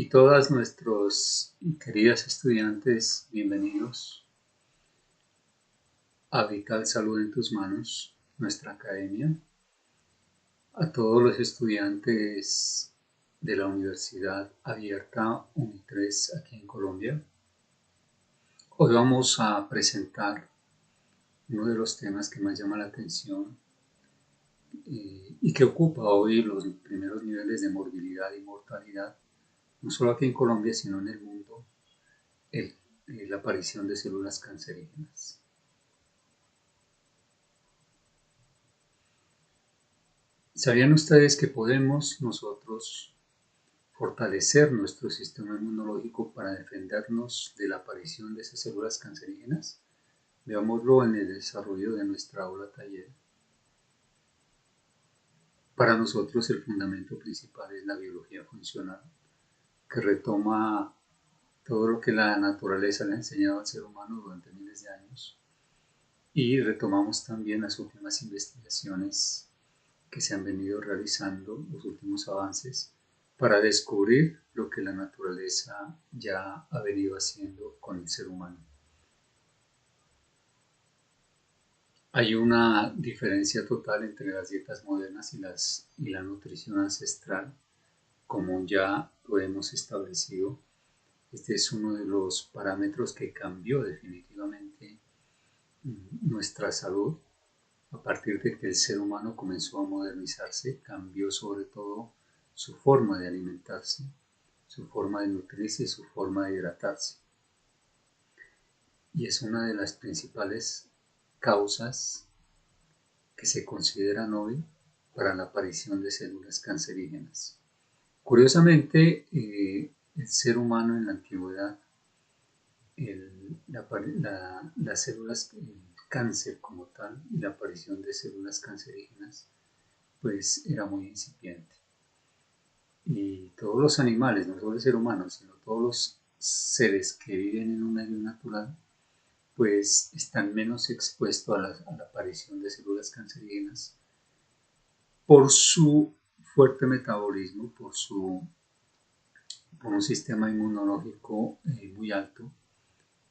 y todas nuestros queridas estudiantes, bienvenidos a Vital Salud en tus manos, nuestra academia. A todos los estudiantes de la Universidad Abierta UNI3 aquí en Colombia. Hoy vamos a presentar uno de los temas que más llama la atención y que ocupa hoy los primeros niveles de morbilidad y mortalidad, no solo aquí en Colombia, sino en el mundo, la aparición de células cancerígenas. ¿Sabían ustedes que podemos nosotros fortalecer nuestro sistema inmunológico para defendernos de la aparición de esas células cancerígenas? Veámoslo en el desarrollo de nuestra aula taller. Para nosotros el fundamento principal es la biología funcional, que retoma todo lo que la naturaleza le ha enseñado al ser humano durante miles de años, y retomamos también las últimas investigaciones que se han venido realizando, los últimos avances, para descubrir lo que la naturaleza ya ha venido haciendo con el ser humano. Hay una diferencia total entre las dietas modernas y la nutrición ancestral, como ya lo hemos establecido. Este es uno de los parámetros que cambió definitivamente nuestra salud. A partir de que el ser humano comenzó a modernizarse, cambió sobre todo su forma de alimentarse, su forma de nutrirse y su forma de hidratarse. Y es una de las principales causas que se consideran hoy para la aparición de células cancerígenas. Curiosamente, el ser humano en la antigüedad, las células, el cáncer como tal y la aparición de células cancerígenas, pues era muy incipiente. Y todos los animales, no solo el ser humano, sino todos los seres que viven en un medio natural, pues están menos expuestos a la aparición de células cancerígenas por su fuerte metabolismo, por un sistema inmunológico muy alto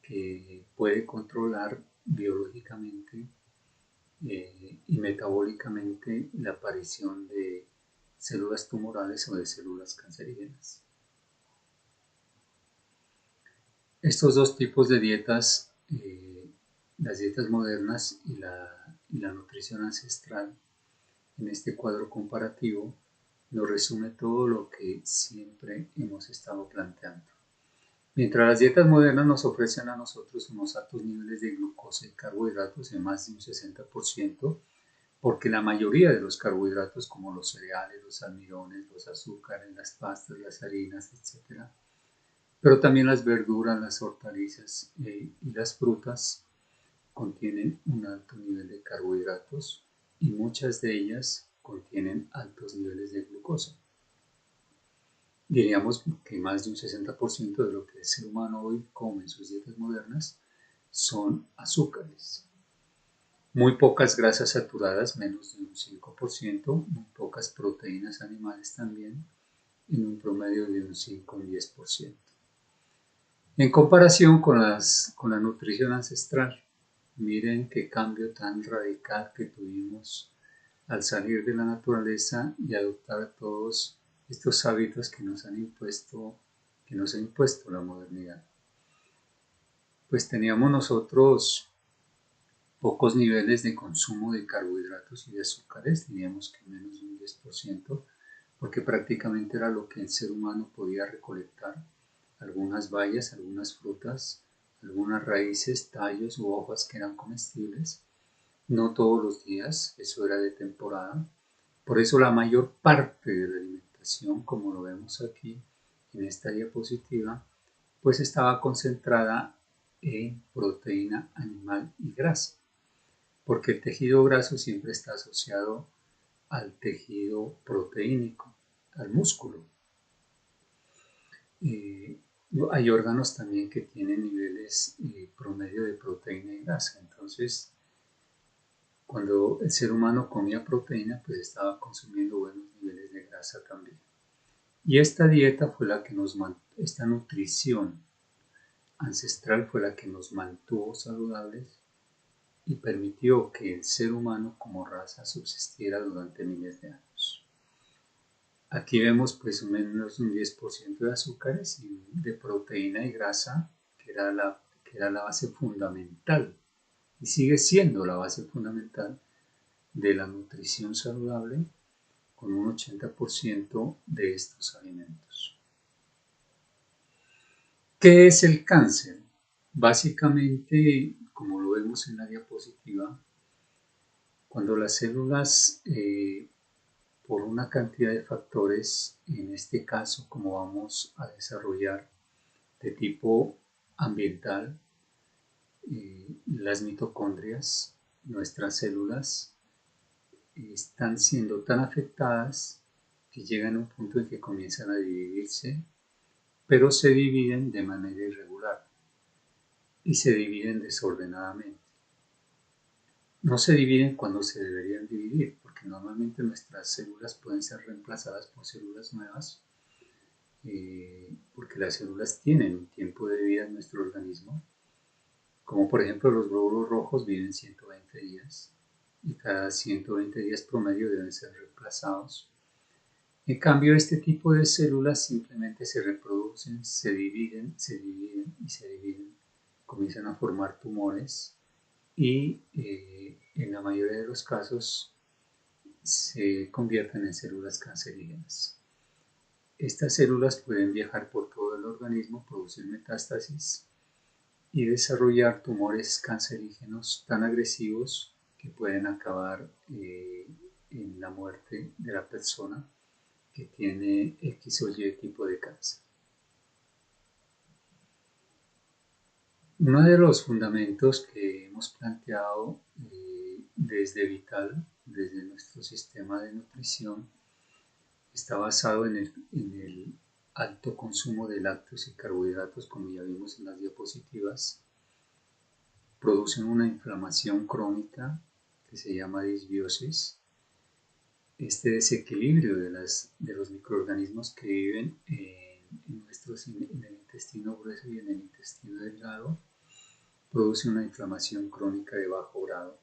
que puede controlar biológicamente y metabólicamente la aparición de células tumorales o de células cancerígenas. Estos dos tipos de dietas, las dietas modernas y la nutrición ancestral, en este cuadro comparativo, nos resume todo lo que siempre hemos estado planteando. Mientras las dietas modernas nos ofrecen a nosotros unos altos niveles de glucosa y carbohidratos de más de un 60%, porque la mayoría de los carbohidratos, como los cereales, los almidones, los azúcares, las pastas, las harinas, etc., pero también las verduras, las hortalizas y las frutas contienen un alto nivel de carbohidratos y muchas de ellas contienen altos niveles de glucosa. Diríamos que más de un 60% de lo que el ser humano hoy come en sus dietas modernas son azúcares. Muy pocas grasas saturadas, menos de un 5%, muy pocas proteínas animales también, en un promedio de un 5 o un 10%. En comparación con la nutrición ancestral, miren qué cambio tan radical que tuvimos al salir de la naturaleza y adoptar todos estos hábitos que nos ha impuesto la modernidad. Pues teníamos nosotros pocos niveles de consumo de carbohidratos y de azúcares, diríamos que menos de un 10%, porque prácticamente era lo que el ser humano podía recolectar: algunas bayas, algunas frutas, algunas raíces, tallos u hojas que eran comestibles, no todos los días, eso era de temporada. Por eso la mayor parte de la alimentación, como lo vemos aquí en esta diapositiva, pues estaba concentrada en proteína animal y grasa, porque el tejido graso siempre está asociado al tejido proteínico, al músculo. Hay órganos también que tienen niveles promedio de proteína y grasa. Entonces, cuando el ser humano comía proteína, pues estaba consumiendo buenos niveles de grasa también. Y esta dieta fue la que esta nutrición ancestral fue la que nos mantuvo saludables y permitió que el ser humano como raza subsistiera durante miles de años. Aquí vemos pues menos un 10% de azúcares y de proteína y grasa, que era la base fundamental y sigue siendo la base fundamental de la nutrición saludable, con un 80% de estos alimentos. ¿Qué es el cáncer? Básicamente, como lo vemos en la diapositiva, cuando las células, por una cantidad de factores, en este caso, como vamos a desarrollar, de tipo ambiental, las mitocondrias, nuestras células, están siendo tan afectadas que llegan a un punto en que comienzan a dividirse, pero se dividen de manera irregular y se dividen desordenadamente. No se dividen cuando se deberían dividir, porque normalmente nuestras células pueden ser reemplazadas por células nuevas, porque las células tienen un tiempo de vida en nuestro organismo, como por ejemplo los glóbulos rojos viven 120 días y cada 120 días promedio deben ser reemplazados. En cambio, este tipo de células simplemente se reproducen, se dividen y se dividen, comienzan a formar tumores y en la mayoría de los casos se convierten en células cancerígenas. Estas células pueden viajar por todo el organismo, producir metástasis y desarrollar tumores cancerígenos tan agresivos que pueden acabar en la muerte de la persona que tiene X o Y tipo de cáncer. Uno de los fundamentos que hemos planteado desde Vital, desde nuestro sistema de nutrición, está basado en el alto consumo de lácteos y carbohidratos, como ya vimos en las diapositivas. Producen una inflamación crónica que se llama disbiosis. Este desequilibrio de los microorganismos que viven en el intestino grueso y en el intestino delgado produce una inflamación crónica de bajo grado.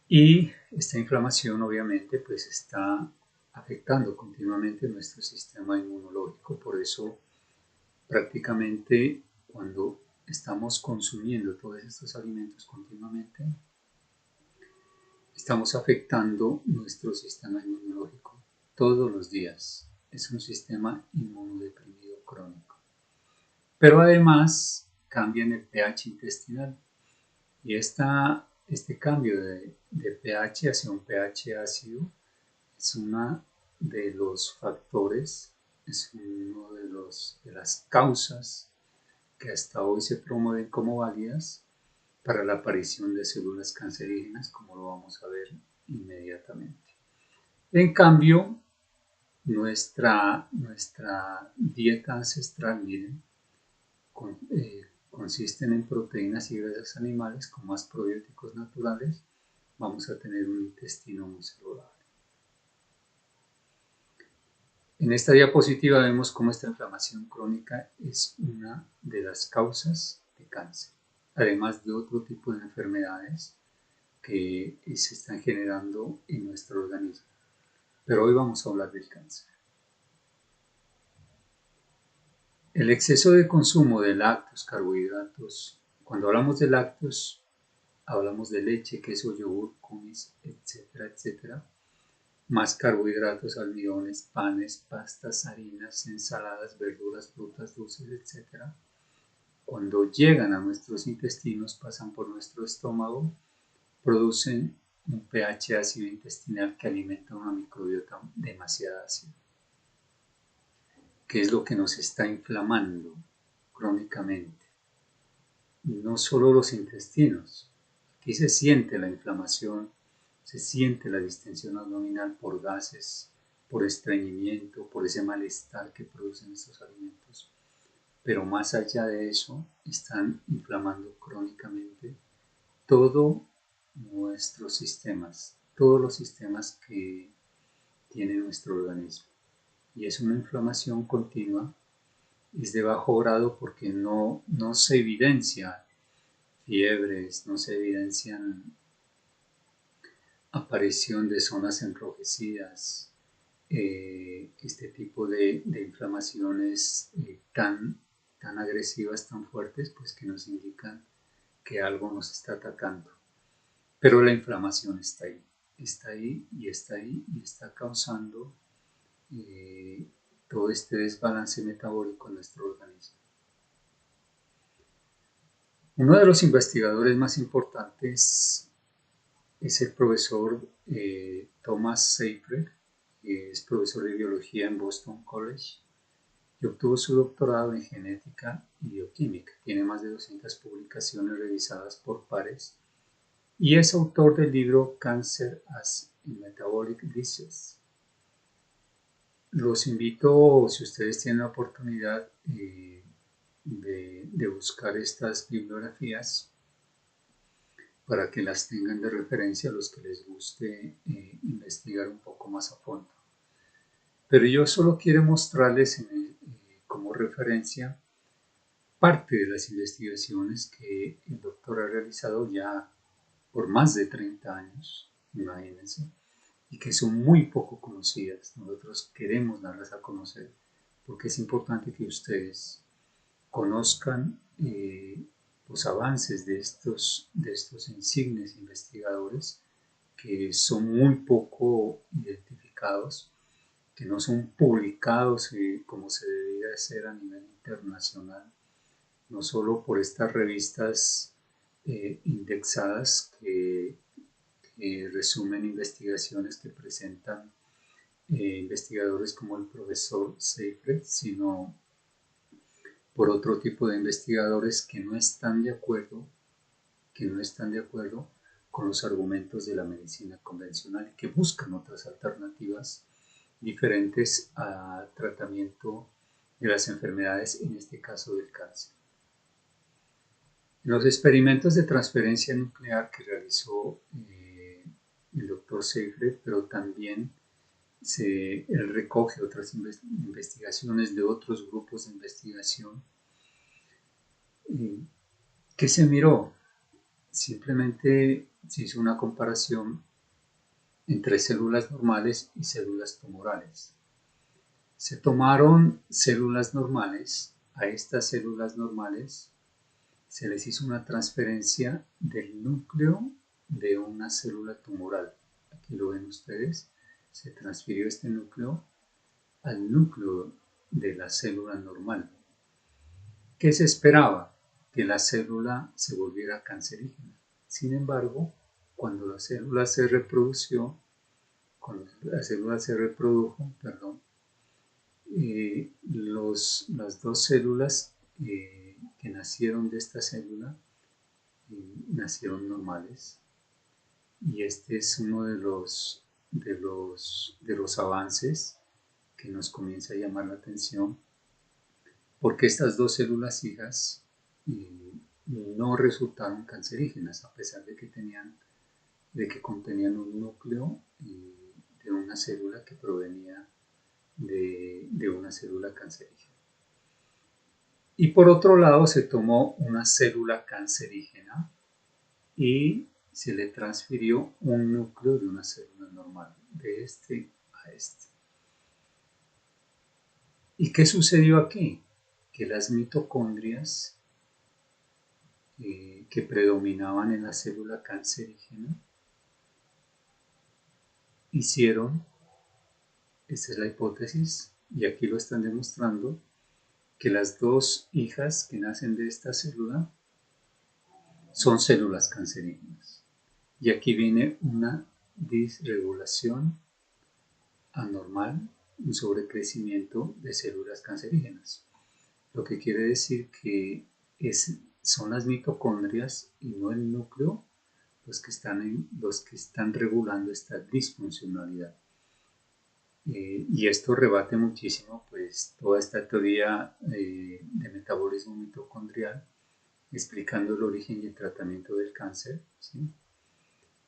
Y esta inflamación obviamente pues está afectando continuamente nuestro sistema inmunológico. Por eso prácticamente cuando estamos consumiendo todos estos alimentos continuamente, estamos afectando nuestro sistema inmunológico todos los días. Es un sistema inmunodeprimido crónico. Pero además cambian el pH intestinal. Y este cambio de pH hacia un pH ácido es uno de los factores, es uno de las causas que hasta hoy se promueven como válidas para la aparición de células cancerígenas, como lo vamos a ver inmediatamente. En cambio, nuestra dieta ancestral, miren, consisten en proteínas y grasas animales con más probióticos naturales. Vamos a tener un intestino muy saludable. En esta diapositiva vemos cómo esta inflamación crónica es una de las causas de cáncer, además de otro tipo de enfermedades que se están generando en nuestro organismo. Pero hoy vamos a hablar del cáncer. El exceso de consumo de lácteos, carbohidratos. Cuando hablamos de lácteos, hablamos de leche, queso, yogur, kumis, etcétera, etcétera. Más carbohidratos, almidones, panes, pastas, harinas, ensaladas, verduras, frutas, dulces, etcétera. Cuando llegan a nuestros intestinos, pasan por nuestro estómago, producen un pH ácido intestinal que alimenta una microbiota demasiado ácida. ¿Qué es lo que nos está inflamando crónicamente? No solo los intestinos. Aquí se siente la inflamación, se siente la distensión abdominal por gases, por estreñimiento, por ese malestar que producen estos alimentos. Pero más allá de eso, están inflamando crónicamente todos nuestros sistemas, todos los sistemas que tiene nuestro organismo. y es una inflamación continua, es de bajo grado porque no se evidencian fiebres, no se evidencian aparición de zonas enrojecidas, este tipo de inflamaciones tan agresivas, tan fuertes, pues que nos indican que algo nos está atacando. Pero la inflamación está ahí y está ahí y está causando todo este desbalance metabólico en nuestro organismo. Uno de los investigadores más importantes es el profesor Thomas Seyfried, que es profesor de biología en Boston College y obtuvo su doctorado en genética y bioquímica. Tiene más de 200 publicaciones revisadas por pares y es autor del libro Cancer as a Metabolic Disease. Los invito, si ustedes tienen la oportunidad de buscar estas bibliografías, para que las tengan de referencia a los que les guste investigar un poco más a fondo. Pero yo solo quiero mostrarles como referencia parte de las investigaciones que el doctor ha realizado ya por más de 30 años, imagínense, y que son muy poco conocidas. Nosotros queremos darlas a conocer porque es importante que ustedes conozcan los avances de estos insignes investigadores que son muy poco identificados, que no son publicados como se debería hacer a nivel internacional, no solo por estas revistas indexadas que resumen investigaciones que presentan investigadores como el profesor Seyfried, sino por otro tipo de investigadores que no están de acuerdo con los argumentos de la medicina convencional y que buscan otras alternativas diferentes al tratamiento de las enfermedades, en este caso del cáncer. En los experimentos de transferencia nuclear que realizó el doctor Seyfried, pero también él recoge otras investigaciones de otros grupos de investigación. ¿Qué se miró? Simplemente se hizo una comparación entre células normales y células tumorales. Se tomaron células normales, a estas células normales se les hizo una transferencia del núcleo de una célula tumoral. Aquí lo ven ustedes, se transfirió este núcleo al núcleo de la célula normal. ¿Qué se esperaba? Que la célula se volviera cancerígena. Sin embargo, cuando la célula se reprodujo, las dos células que nacieron de esta célula nacieron normales, y este es uno de los avances que nos comienza a llamar la atención, porque estas dos células hijas no resultaron cancerígenas a pesar de que contenían un núcleo de una célula que provenía de una célula cancerígena. Y por otro lado se tomó una célula cancerígena y se le transfirió un núcleo de una célula normal, de este a este. ¿Y qué sucedió aquí? Que las mitocondrias que predominaban en la célula cancerígena hicieron, esta es la hipótesis, y aquí lo están demostrando, que las dos hijas que nacen de esta célula son células cancerígenas. Y aquí viene una disregulación anormal, un sobrecrecimiento de células cancerígenas. Lo que quiere decir que son las mitocondrias y no el núcleo los que están regulando esta disfuncionalidad. Y esto rebate muchísimo pues toda esta teoría de metabolismo mitocondrial, explicando el origen y el tratamiento del cáncer, ¿sí?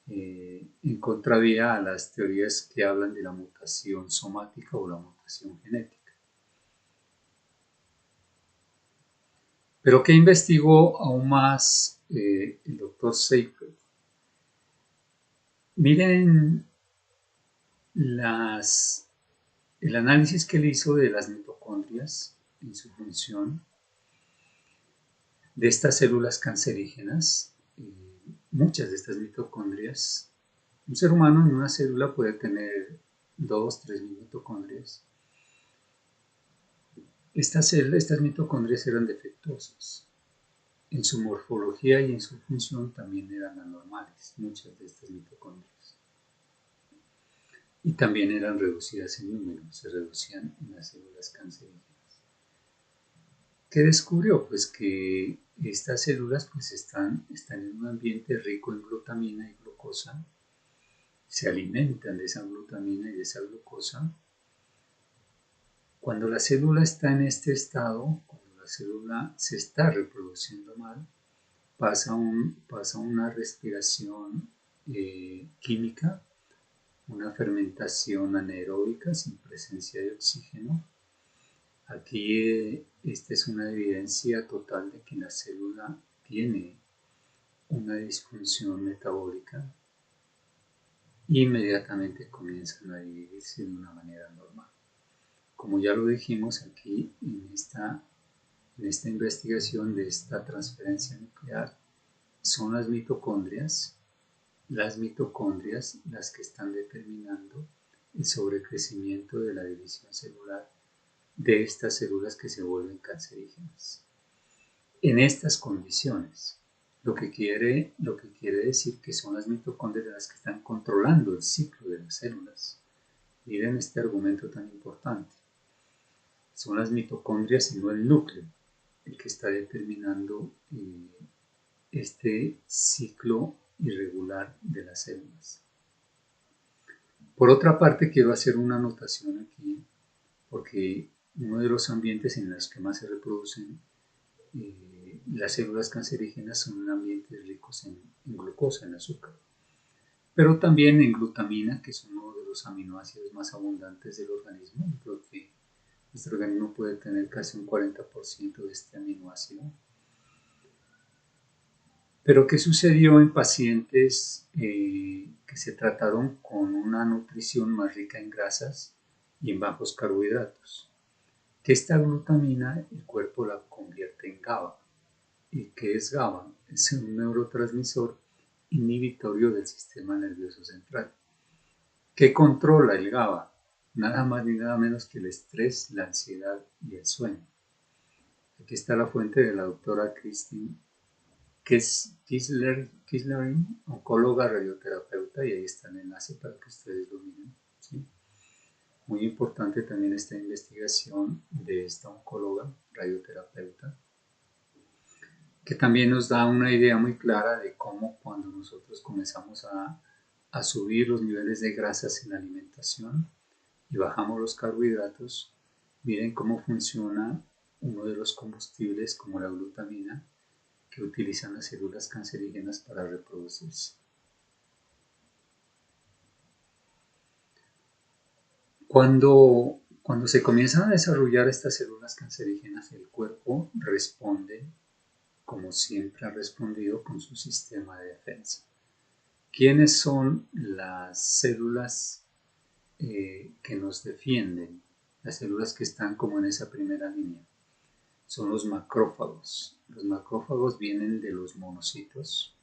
en contravía a las teorías que hablan de la mutación somática o la mutación genética. Pero ¿qué investigó aún más el doctor Seyfried? Miren el análisis que él hizo de las mitocondrias en su función de estas células cancerígenas. Muchas de estas mitocondrias, un ser humano en una célula puede tener 2, 3 mitocondrias. Estas mitocondrias eran defectuosas. En su morfología y en su función también eran anormales, muchas de estas mitocondrias. Y también eran reducidas en número, se reducían en las células cancerígenas. ¿Qué descubrió? Pues que estas células pues están en un ambiente rico en glutamina y glucosa, se alimentan de esa glutamina y de esa glucosa. Cuando la célula está en este estado, cuando la célula se está reproduciendo mal, pasa una respiración química, una fermentación anaeróbica sin presencia de oxígeno. Aquí esta es una evidencia total de que la célula tiene una disfunción metabólica e inmediatamente comienzan a dividirse de una manera normal. Como ya lo dijimos aquí en esta investigación de esta transferencia nuclear, son las mitocondrias las que están determinando el sobrecrecimiento de la división celular de estas células que se vuelven cancerígenas. En estas condiciones, lo que quiere decir que son las mitocondrias las que están controlando el ciclo de las células. Miren este argumento tan importante. Son las mitocondrias y no el núcleo el que está determinando este ciclo irregular de las células. Por otra parte, quiero hacer una anotación aquí, porque uno de los ambientes en los que más se reproducen las células cancerígenas son ambientes ricos en glucosa, en azúcar, pero también en glutamina, que es uno de los aminoácidos más abundantes del organismo. Yo creo que nuestro organismo puede tener casi un 40% de este aminoácido. Pero ¿qué sucedió en pacientes que se trataron con una nutrición más rica en grasas y en bajos carbohidratos? Que esta glutamina el cuerpo la convierte en GABA. ¿Y qué es GABA? Es un neurotransmisor inhibitorio del sistema nervioso central. ¿Qué controla el GABA? Nada más ni nada menos que el estrés, la ansiedad y el sueño. Aquí está la fuente de la doctora Christine Kislerin, oncóloga radioterapeuta, y ahí está el enlace para que ustedes lo miren, ¿sí? Muy importante también esta investigación de esta oncóloga radioterapeuta, que también nos da una idea muy clara de cómo cuando nosotros comenzamos a subir los niveles de grasas en la alimentación y bajamos los carbohidratos, miren cómo funciona uno de los combustibles como la glutamina, que utilizan las células cancerígenas para reproducirse. Cuando se comienzan a desarrollar estas células cancerígenas, el cuerpo responde como siempre ha respondido con su sistema de defensa. ¿Quiénes son las células que nos defienden? Las células que están como en esa primera línea. Son los macrófagos. Los macrófagos vienen de los monocitos.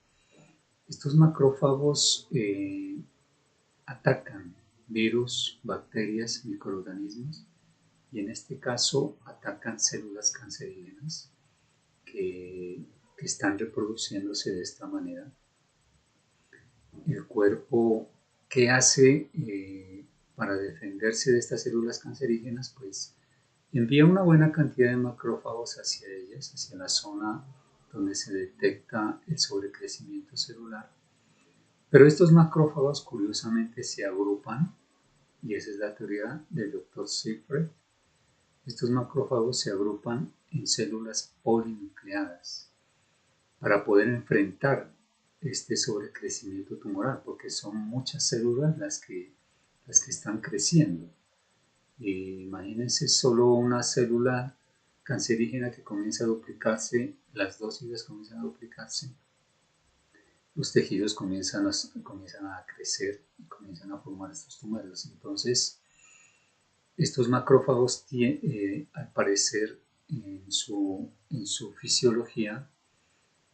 Estos macrófagos atacan virus, bacterias, microorganismos, y en este caso atacan células cancerígenas que están reproduciéndose de esta manera. El cuerpo, ¿qué hace para defenderse de estas células cancerígenas? Pues envía una buena cantidad de macrófagos hacia ellas, hacia la zona donde se detecta el sobrecrecimiento celular. Pero estos macrófagos curiosamente se agrupan, y esa es la teoría del Dr. Seyfried. Estos macrófagos se agrupan en células polinucleadas para poder enfrentar este sobrecrecimiento tumoral, porque son muchas células las que están creciendo. Imagínense solo una célula cancerígena que comienza a duplicarse, las dos hijas comienzan a duplicarse, los tejidos comienzan a crecer y comienzan a formar estos tumores. Entonces, estos macrófagos, al parecer, en su fisiología,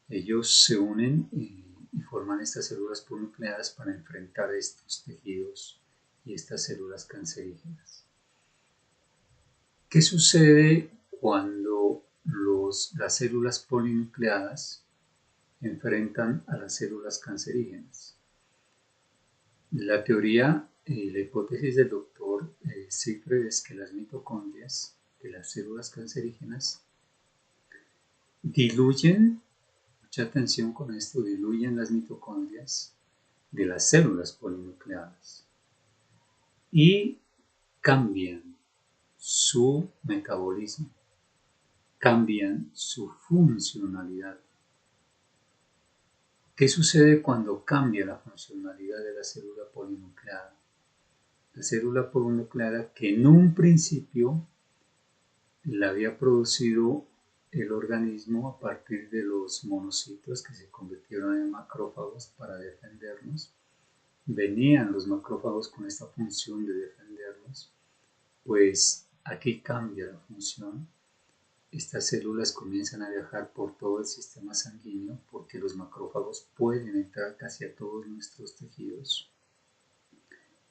ellos se unen y forman estas células polinucleadas para enfrentar estos tejidos y estas células cancerígenas. ¿Qué sucede cuando las células polinucleadas enfrentan a las células cancerígenas? La teoría y la hipótesis del doctor Siegfried es que las mitocondrias de las células cancerígenas diluyen, mucha atención con esto, diluyen las mitocondrias de las células polinucleadas y cambian su metabolismo, cambian su funcionalidad. ¿Qué sucede cuando cambia la funcionalidad de la célula polinucleada? La célula polinucleada, que en un principio la había producido el organismo a partir de los monocitos que se convirtieron en macrófagos para defendernos, venían los macrófagos con esta función de defendernos, pues aquí cambia la función. Estas células comienzan a viajar por todo el sistema sanguíneo porque los macrófagos pueden entrar casi a todos nuestros tejidos,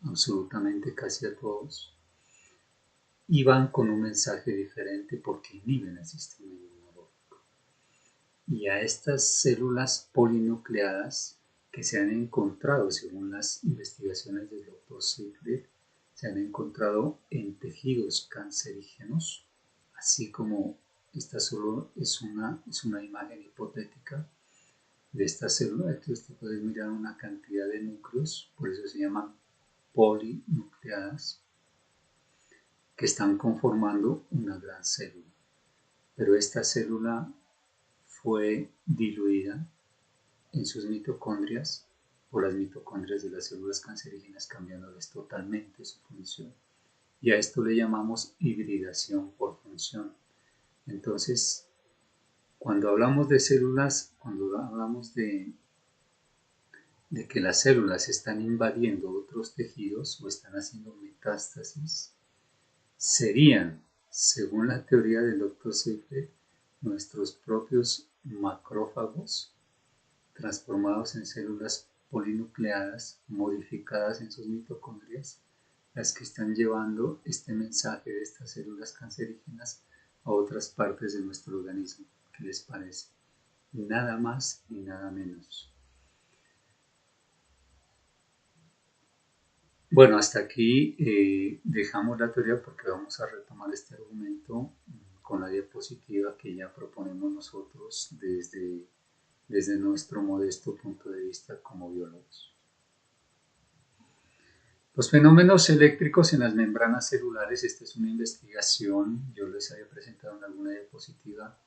absolutamente casi a todos, y van con un mensaje diferente porque inhiben el sistema inmunológico. Y a estas células polinucleadas que se han encontrado, según las investigaciones del Dr. Siegfried, se han encontrado en tejidos cancerígenos, así como esta solo es una imagen hipotética de esta célula. Aquí usted puede mirar una cantidad de núcleos, por eso se llaman polinucleadas, que están conformando una gran célula. Pero esta célula fue diluida en sus mitocondrias por las mitocondrias de las células cancerígenas, cambiándoles totalmente su función. Y a esto le llamamos hibridación por función. Entonces, cuando hablamos de células, cuando hablamos de que las células están invadiendo otros tejidos o están haciendo metástasis, serían, según la teoría del Dr. Siegfried, nuestros propios macrófagos transformados en células polinucleadas, modificadas en sus mitocondrias, las que están llevando este mensaje de estas células cancerígenas a otras partes de nuestro organismo. ¿Qué les parece? Nada más ni nada menos. Bueno, hasta aquí dejamos la teoría porque vamos a retomar este argumento con la diapositiva que ya proponemos nosotros desde nuestro modesto punto de vista como biólogos. Los fenómenos eléctricos en las membranas celulares, esta es una investigación, yo les había presentado en alguna diapositiva,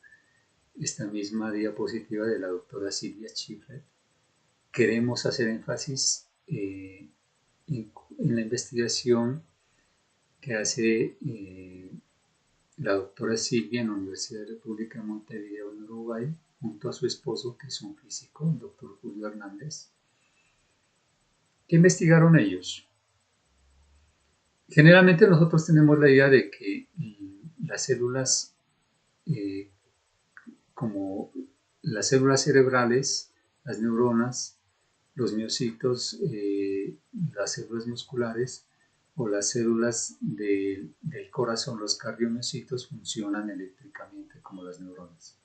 esta misma diapositiva de la doctora Silvia Schiffer. Queremos hacer énfasis en la investigación que hace la doctora Silvia en la Universidad República de Montevideo, en Uruguay, junto a su esposo, que es un físico, el doctor Julio Hernández. ¿Qué investigaron ellos? Generalmente nosotros tenemos la idea de que las células, como las células cerebrales, las neuronas, los miocitos, las células musculares o las células del corazón, los cardiomiocitos, funcionan eléctricamente como las neuronas.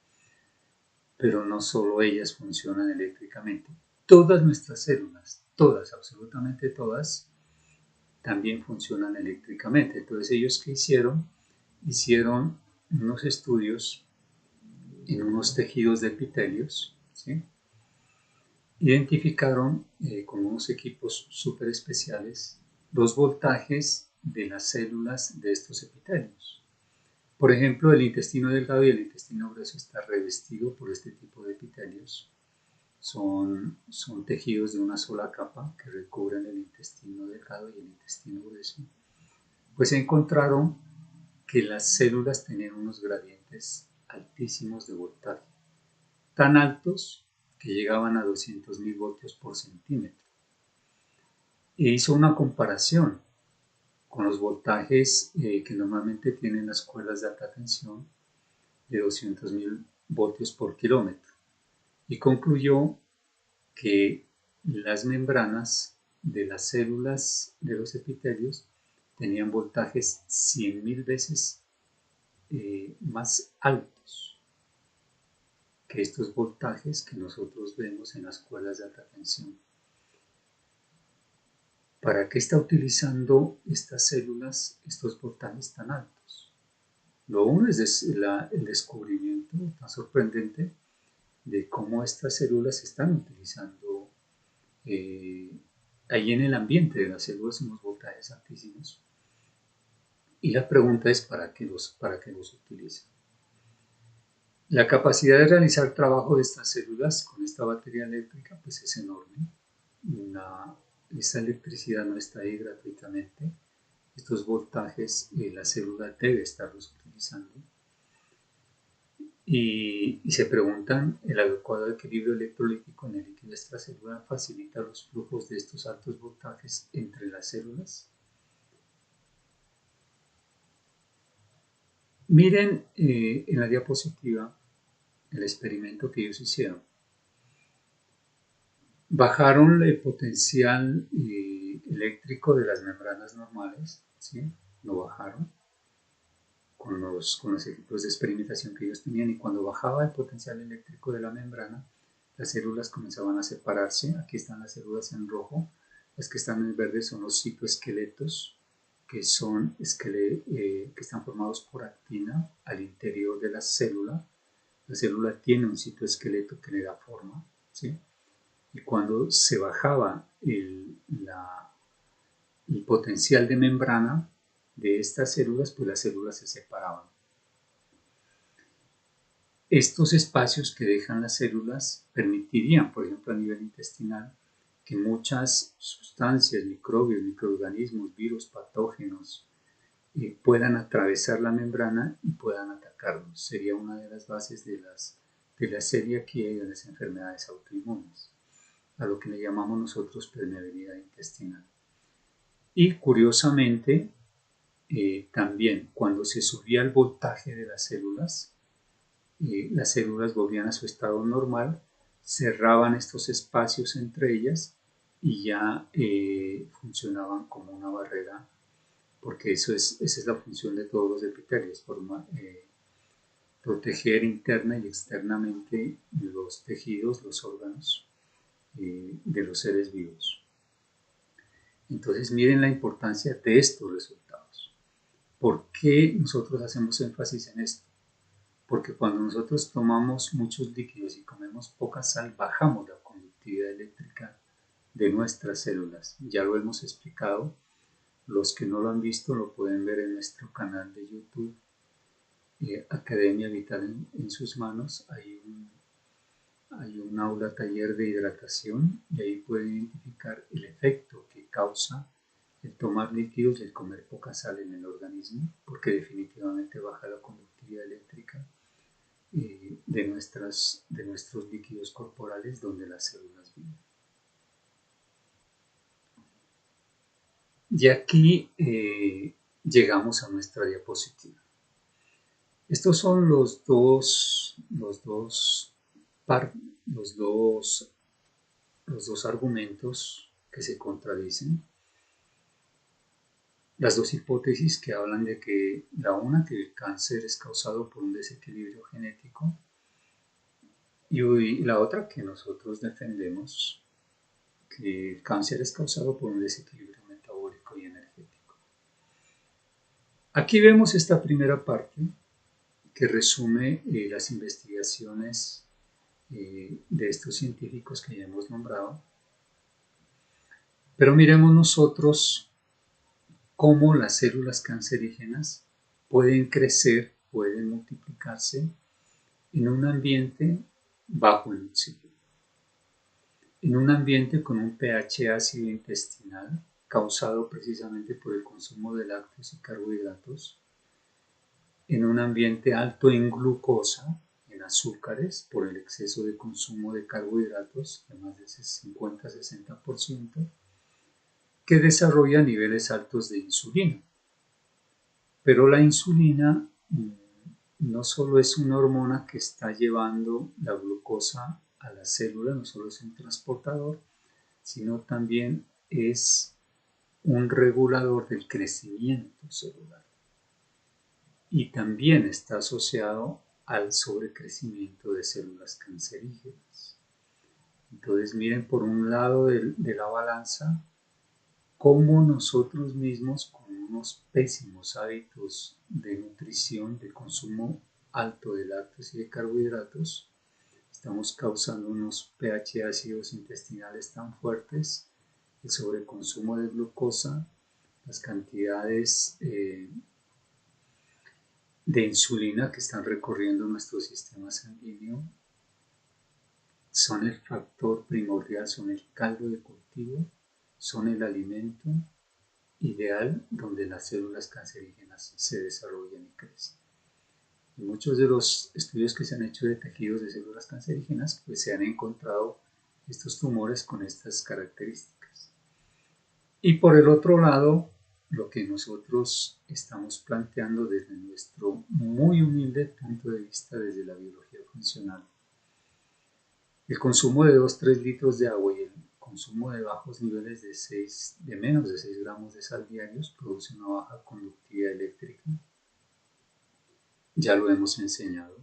Pero no solo ellas funcionan eléctricamente. Todas nuestras células, todas, absolutamente todas, también funcionan eléctricamente. Entonces, ¿ellos qué hicieron? Hicieron unos estudios en unos tejidos de epitelios, ¿sí? Identificaron con unos equipos súper especiales los voltajes de las células de estos epitelios. Por ejemplo, el intestino delgado y el intestino grueso está revestido por este tipo de epitelios son tejidos de una sola capa que recubren el intestino delgado y el intestino grueso, pues encontraron que las células tenían unos gradientes altísimos de voltaje, tan altos que llegaban a 200.000 voltios por centímetro. E hizo una comparación con los voltajes que normalmente tienen las cuerdas de alta tensión de 200.000 voltios por kilómetro y concluyó que las membranas de las células de los epitelios tenían voltajes 100.000 veces más altos que estos voltajes que nosotros vemos en las cuerdas de alta tensión. ¿Para qué está utilizando estas células estos voltajes tan altos? Lo uno es el descubrimiento tan sorprendente de cómo estas células se están utilizando ahí en el ambiente de las células unos voltajes altísimos. Y la pregunta es ¿para qué los utilizan? La capacidad de realizar trabajo de estas células con esta batería eléctrica pues es enorme. Esta electricidad no está ahí gratuitamente. Estos voltajes la célula debe estarlos utilizando. Y se preguntan, ¿el adecuado equilibrio electrolítico en el líquido extracelular facilita los flujos de estos altos voltajes entre las células? Miren en la diapositiva el experimento que ellos hicieron. Bajaron el potencial eléctrico de las membranas normales, ¿sí? Lo bajaron con los equipos de experimentación que ellos tenían, y cuando bajaba el potencial eléctrico de la membrana, las células comenzaban a separarse. Aquí están las células en rojo, las que están en verde son los citoesqueletos, que están formados por actina al interior de la célula. La célula tiene un citoesqueleto que le da forma, ¿sí? Y cuando se bajaba el potencial de membrana de estas células, pues las células se separaban. Estos espacios que dejan las células permitirían, por ejemplo, a nivel intestinal, que muchas sustancias, microbios, microorganismos, virus, patógenos, puedan atravesar la membrana y puedan atacarnos. Sería una de las bases de la celiaquía y de las enfermedades autoinmunes, a lo que le llamamos nosotros permeabilidad intestinal. Y curiosamente, también cuando se subía el voltaje de las células volvían a su estado normal, cerraban estos espacios entre ellas y ya funcionaban como una barrera, porque esa es la función de todos los epitelios, proteger interna y externamente los tejidos, los órganos de los seres vivos. Entonces miren la importancia de estos resultados. ¿Por qué nosotros hacemos énfasis en esto? Porque cuando nosotros tomamos muchos líquidos y comemos poca sal, bajamos la conductividad eléctrica de nuestras células. Ya lo hemos explicado. Los que no lo han visto lo pueden ver en nuestro canal de YouTube, Academia Vital en sus manos. Hay un aula taller de hidratación y ahí pueden identificar el efecto que causa el tomar líquidos y el comer poca sal en el organismo, porque definitivamente baja la conductividad eléctrica de nuestros líquidos corporales donde las células viven. Y aquí llegamos a nuestra diapositiva. Estos son los dos argumentos que se contradicen. Las dos hipótesis que hablan de que que el cáncer es causado por un desequilibrio genético, y la otra que nosotros defendemos, que el cáncer es causado por un desequilibrio metabólico y energético. Aquí vemos esta primera parte que resume las investigaciones de estos científicos que ya hemos nombrado. Pero miremos nosotros cómo las células cancerígenas pueden crecer, pueden multiplicarse en un ambiente bajo el oxígeno. en un ambiente con un pH ácido intestinal causado precisamente por el consumo de lácteos y carbohidratos, en un ambiente alto en glucosa, en azúcares, por el exceso de consumo de carbohidratos, de más de 50-60%, que desarrolla niveles altos de insulina. Pero la insulina no solo es una hormona que está llevando la glucosa a la célula, no solo es un transportador, sino también es un regulador del crecimiento celular. Y también está asociado al sobrecrecimiento de células cancerígenas. Entonces miren por un lado de la balanza cómo nosotros mismos con unos pésimos hábitos de nutrición, de consumo alto de lácteos y de carbohidratos, estamos causando unos pH ácidos intestinales tan fuertes, el sobreconsumo de glucosa, las cantidades de insulina que están recorriendo nuestro sistema sanguíneo son el factor primordial, son el caldo de cultivo, son el alimento ideal donde las células cancerígenas se desarrollan y crecen. En muchos de los estudios que se han hecho de tejidos de células cancerígenas, pues se han encontrado estos tumores con estas características. Y por el otro lado, lo que nosotros estamos planteando desde nuestro muy humilde punto de vista, desde la biología funcional, el consumo de 2-3 litros de agua y el consumo de bajos niveles de menos de 6 gramos de sal diarios produce una baja conductividad eléctrica. Ya lo hemos enseñado.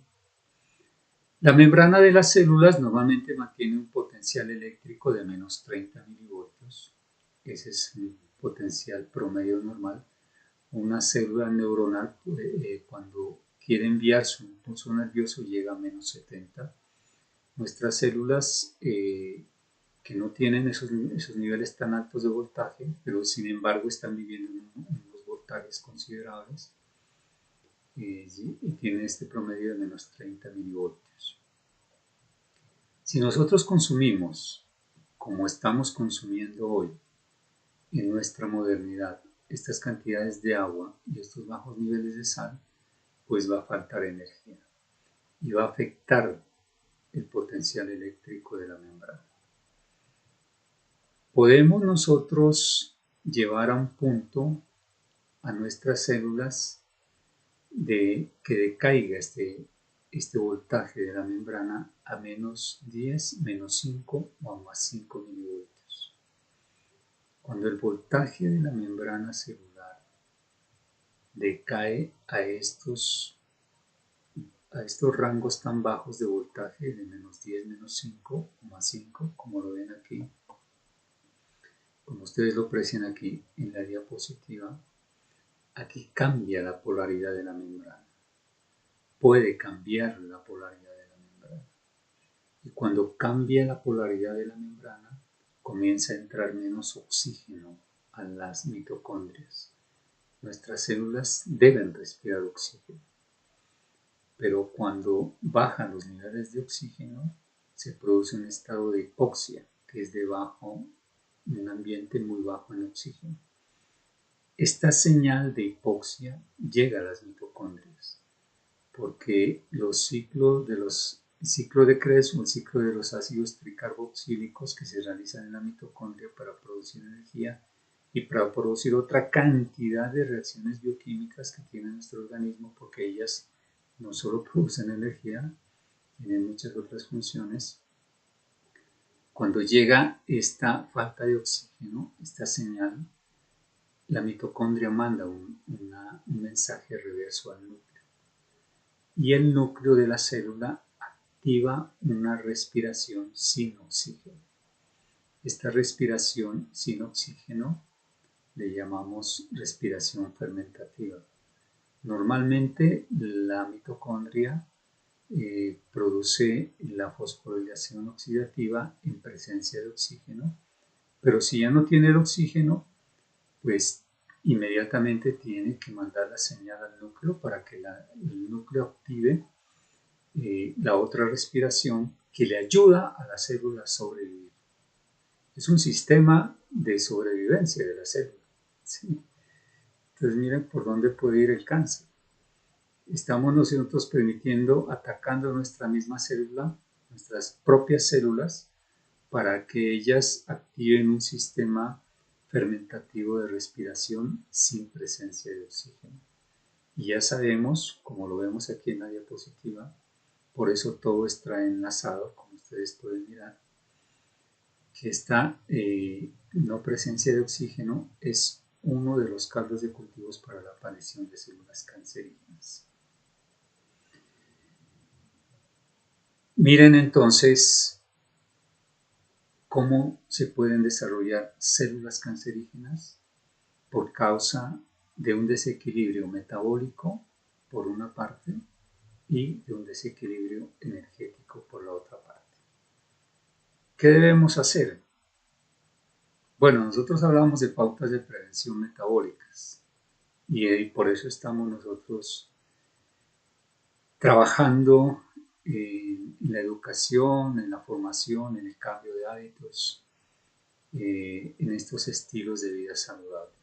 La membrana de las células normalmente mantiene un potencial eléctrico de menos 30 milivoltios. Ese es un potencial promedio normal. Una célula neuronal cuando quiere enviar su impulso nervioso llega a menos 70. Nuestras células que no tienen esos niveles tan altos de voltaje, pero sin embargo están viviendo en unos voltajes considerables, y tienen este promedio de menos 30 milivoltios. Si nosotros consumimos, como estamos consumiendo hoy, en nuestra modernidad, estas cantidades de agua y estos bajos niveles de sal, pues va a faltar energía y va a afectar el potencial eléctrico de la membrana. Podemos nosotros llevar a un punto a nuestras células de que decaiga este voltaje de la membrana a menos 10, menos 5 o a más 5 milivoltios. Cuando el voltaje de la membrana celular decae a estos rangos tan bajos de voltaje de menos 10, menos 5 o más 5, como lo ven aquí, como ustedes lo aprecian aquí en la diapositiva, aquí cambia la polaridad de la membrana. Puede cambiar la polaridad de la membrana. Y cuando cambia la polaridad de la membrana, comienza a entrar menos oxígeno a las mitocondrias. Nuestras células deben respirar oxígeno. Pero cuando bajan los niveles de oxígeno, se produce un estado de hipoxia, que es un ambiente muy bajo en oxígeno. Esta señal de hipoxia llega a las mitocondrias, porque el ciclo de Krebs o el ciclo de los ácidos tricarboxílicos que se realizan en la mitocondria para producir energía y para producir otra cantidad de reacciones bioquímicas que tiene nuestro organismo, porque ellas no solo producen energía, tienen muchas otras funciones. Cuando llega esta falta de oxígeno, esta señal, la mitocondria manda un mensaje reverso al núcleo. Y el núcleo de la célula activa una respiración sin oxígeno. Esta respiración sin oxígeno le llamamos respiración fermentativa. Normalmente la mitocondria produce la fosforilación oxidativa en presencia de oxígeno, pero si ya no tiene el oxígeno, pues inmediatamente tiene que mandar la señal al núcleo para que el núcleo active la otra respiración que le ayuda a la célula a sobrevivir. Es un sistema de sobrevivencia de la célula. ¿Sí? Entonces miren por dónde puede ir el cáncer. Estamos nosotros permitiendo, atacando nuestra misma célula, nuestras propias células, para que ellas activen un sistema fermentativo de respiración sin presencia de oxígeno. Y ya sabemos, como lo vemos aquí en la diapositiva, por eso todo está enlazado, como ustedes pueden mirar, que esta no presencia de oxígeno es uno de los caldos de cultivos para la aparición de células cancerígenas. Miren entonces cómo se pueden desarrollar células cancerígenas por causa de un desequilibrio metabólico por una parte y de un desequilibrio energético por la otra parte. ¿Qué debemos hacer? Bueno, nosotros hablamos de pautas de prevención metabólicas y por eso estamos nosotros trabajando en la educación, en la formación, en el cambio de hábitos, en estos estilos de vida saludables.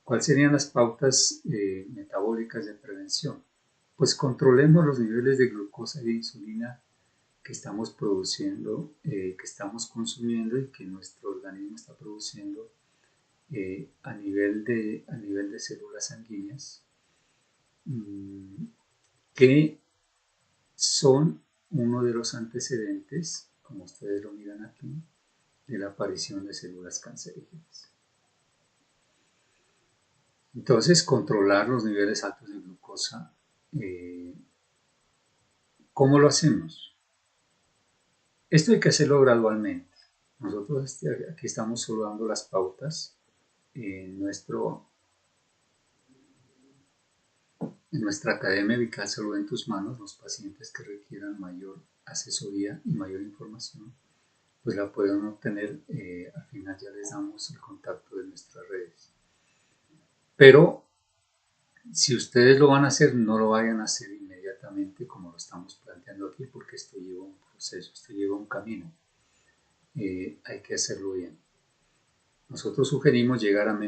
¿Cuáles serían las pautas metabólicas de prevención? Pues controlemos los niveles de glucosa y de insulina que estamos produciendo, que estamos consumiendo y que nuestro organismo está produciendo a nivel de células sanguíneas, que son uno de los antecedentes, como ustedes lo miran aquí, de la aparición de células cancerígenas. Entonces, controlar los niveles altos de glucosa, ¿cómo lo hacemos? Esto hay que hacerlo gradualmente. Nosotros aquí estamos solo dando las pautas en nuestra Academia Vical Salud en tus Manos. Los pacientes que requieran mayor asesoría y mayor información, pues la pueden obtener. Al final ya les damos el contacto de nuestras redes. Pero si ustedes lo van a hacer, no lo vayan a hacer inmediatamente como lo estamos planteando aquí, porque esto lleva un proceso, esto lleva un camino. Hay que hacerlo bien. Nosotros sugerimos llegar al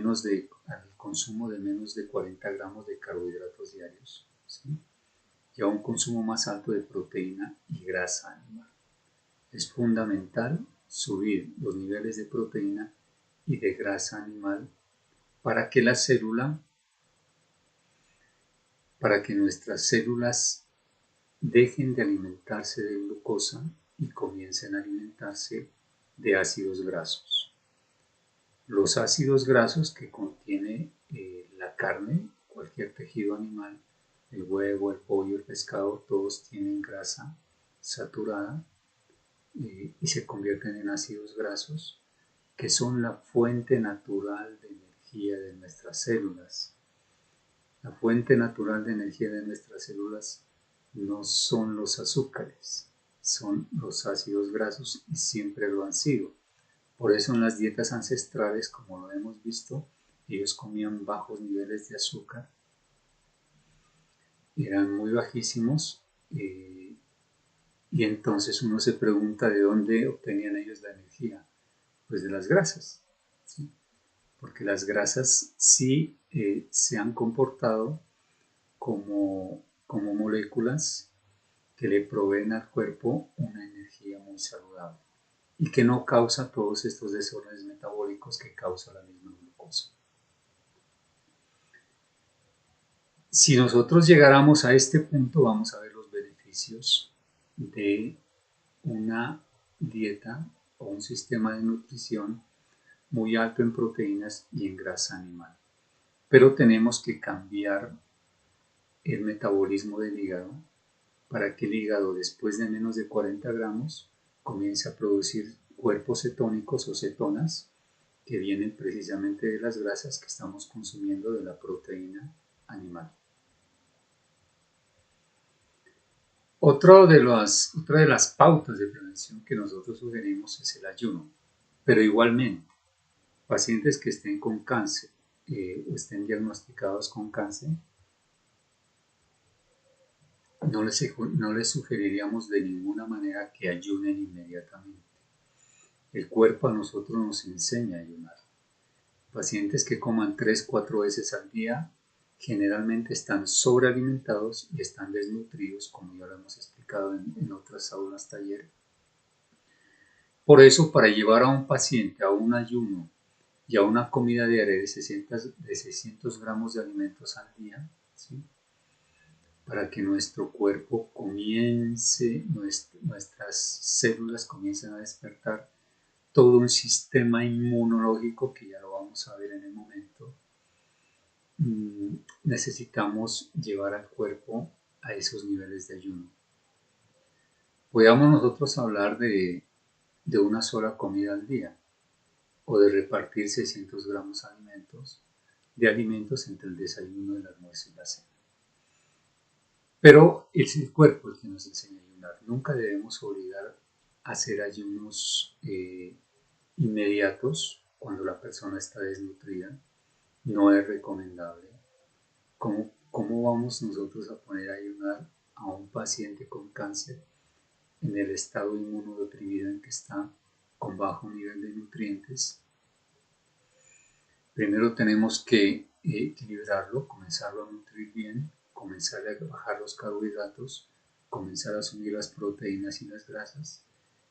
consumo de menos de 40 gramos de carbohidratos diarios, ¿sí? Y a un consumo más alto de proteína y grasa animal. Es fundamental subir los niveles de proteína y de grasa animal para que nuestras células dejen de alimentarse de glucosa y comiencen a alimentarse de ácidos grasos. Los ácidos grasos que contiene la carne, cualquier tejido animal, el huevo, el pollo, el pescado, todos tienen grasa saturada y se convierten en ácidos grasos, que son la fuente natural de energía de nuestras células. La fuente natural de energía de nuestras células no son los azúcares, son los ácidos grasos y siempre lo han sido. Por eso en las dietas ancestrales, como lo hemos visto, ellos comían bajos niveles de azúcar, eran muy bajísimos, y entonces uno se pregunta de dónde obtenían ellos la energía. Pues de las grasas, ¿sí? Porque las grasas sí se han comportado como moléculas que le proveen al cuerpo una energía muy saludable y que no causa todos estos desórdenes metabólicos que causa la misma glucosa. Si nosotros llegáramos a este punto, vamos a ver los beneficios de una dieta o un sistema de nutrición muy alto en proteínas y en grasa animal. Pero tenemos que cambiar el metabolismo del hígado para que el hígado, después de menos de 40 gramos, comience a producir cuerpos cetónicos o cetonas que vienen precisamente de las grasas que estamos consumiendo de la proteína animal. Otra de las pautas de prevención que nosotros sugerimos es el ayuno, pero igualmente, pacientes que estén con cáncer o estén diagnosticados con cáncer, no les sugeriríamos de ninguna manera que ayunen inmediatamente. El cuerpo a nosotros nos enseña a ayunar. Pacientes que coman 3-4 veces al día generalmente están sobrealimentados y están desnutridos, como ya lo hemos explicado en otras aulas taller. Por eso, para llevar a un paciente a un ayuno y a una comida diaria de 600 gramos de alimentos al día, ¿sí?, para que nuestro cuerpo comience, nuestras células comiencen a despertar todo un sistema inmunológico, que ya lo vamos a ver en el momento, necesitamos llevar al cuerpo a esos niveles de ayuno. Podríamos nosotros hablar de una sola comida al día, o de repartir 600 gramos de alimentos entre el desayuno, el almuerzo y la cena. Pero es el cuerpo el que nos enseña a ayunar. Nunca debemos obligar a hacer ayunos inmediatos cuando la persona está desnutrida. No es recomendable. ¿Cómo vamos nosotros a poner a ayunar a un paciente con cáncer en el estado inmunodeprimido en que está, con bajo nivel de nutrientes? Primero tenemos que equilibrarlo, comenzarlo a nutrir bien, comenzar a bajar los carbohidratos, comenzar a asumir las proteínas y las grasas,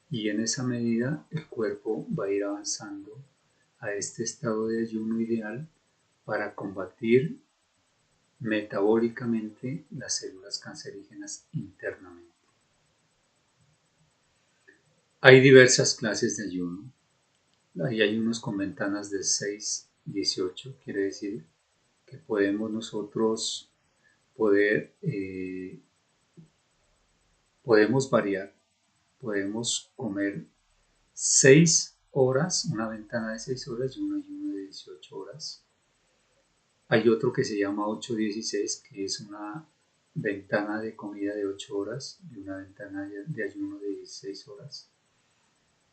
y en esa medida el cuerpo va a ir avanzando a este estado de ayuno ideal para combatir metabólicamente las células cancerígenas internamente. Hay diversas clases de ayuno. Hay ayunos con ventanas de 6-18, quiere decir que podemos nosotros podemos variar, podemos comer 6 horas, una ventana de 6 horas y un ayuno de 18 horas. Hay otro que se llama 8-16, que es una ventana de comida de 8 horas y una ventana de ayuno de 16 horas.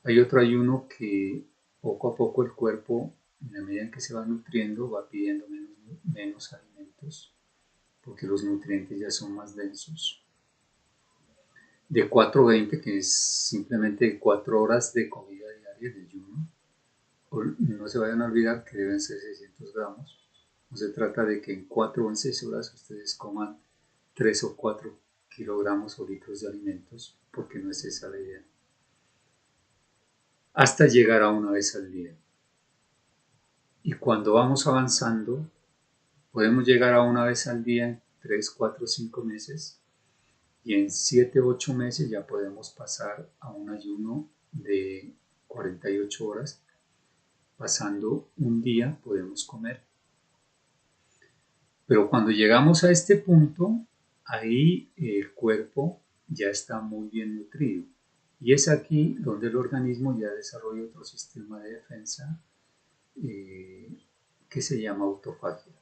Hay otro ayuno que poco a poco el cuerpo, en la medida en que se va nutriendo, va pidiendo menos alimentos, porque los nutrientes ya son más densos. De 4-20, que es simplemente 4 horas de comida diaria de ayuno. No se vayan a olvidar que deben ser 600 gramos. No se trata de que en 4 o en 6 horas ustedes coman 3 o 4 kilogramos o litros de alimentos, porque no es esa la idea. Hasta llegar a una vez al día. Y cuando vamos avanzando, podemos llegar a una vez al día en 3, 4, 5 meses, y en 7, 8 meses ya podemos pasar a un ayuno de 48 horas. Pasando un día podemos comer. Pero cuando llegamos a este punto, ahí el cuerpo ya está muy bien nutrido. Y es aquí donde el organismo ya desarrolla otro sistema de defensa que se llama autofagia.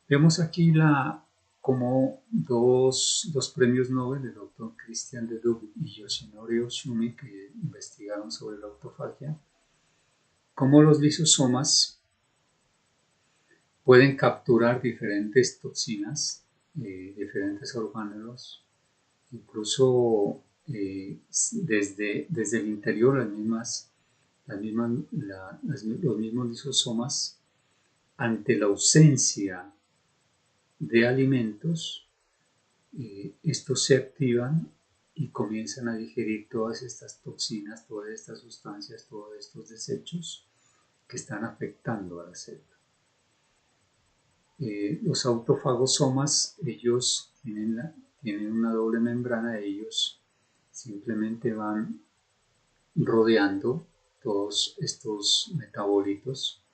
Vemos aquí como dos premios Nobel, el doctor Christian de Duve y Yoshinori Oshumi, que investigaron sobre la autofagia, cómo los lisosomas pueden capturar diferentes toxinas, diferentes orgánulos, incluso desde el interior, los mismos lisosomas, ante la ausencia de alimentos, estos se activan y comienzan a digerir todas estas toxinas, todas estas sustancias, todos estos desechos que están afectando a la célula. Los autofagosomas, ellos tienen una doble membrana, ellos simplemente van rodeando todos estos metabolitos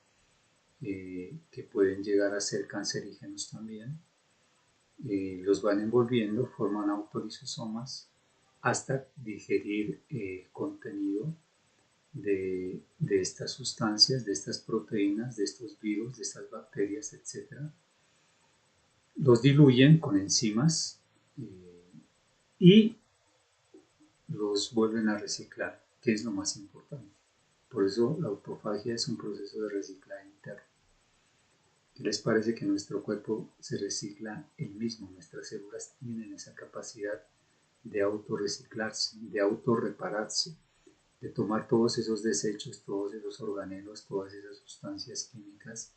que pueden llegar a ser cancerígenos también. Los van envolviendo, forman autolisosomas hasta digerir el contenido de estas sustancias, de estas proteínas, de estos virus, de estas bacterias, etc. Los diluyen con enzimas y los vuelven a reciclar, que es lo más importante. Por eso la autofagia es un proceso de reciclaje interno. ¿Qué les parece que nuestro cuerpo se recicla el mismo? Nuestras células tienen esa capacidad de autorreciclarse, de autorrepararse. de tomar todos esos desechos, todos esos organelos, todas esas sustancias químicas,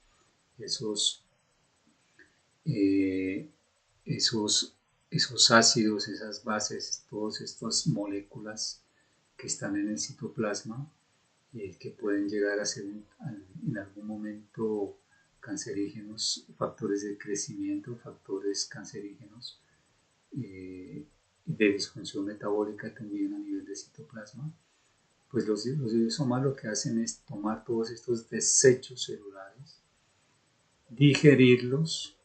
esos, eh, esos ácidos, esas bases, todas estas moléculas que están en el citoplasma, que pueden llegar a ser en algún momento cancerígenos, factores de crecimiento, factores cancerígenos, de disfunción metabólica también a nivel de citoplasma. Pues los lisosomas lo que hacen es tomar todos estos desechos celulares, digerirlos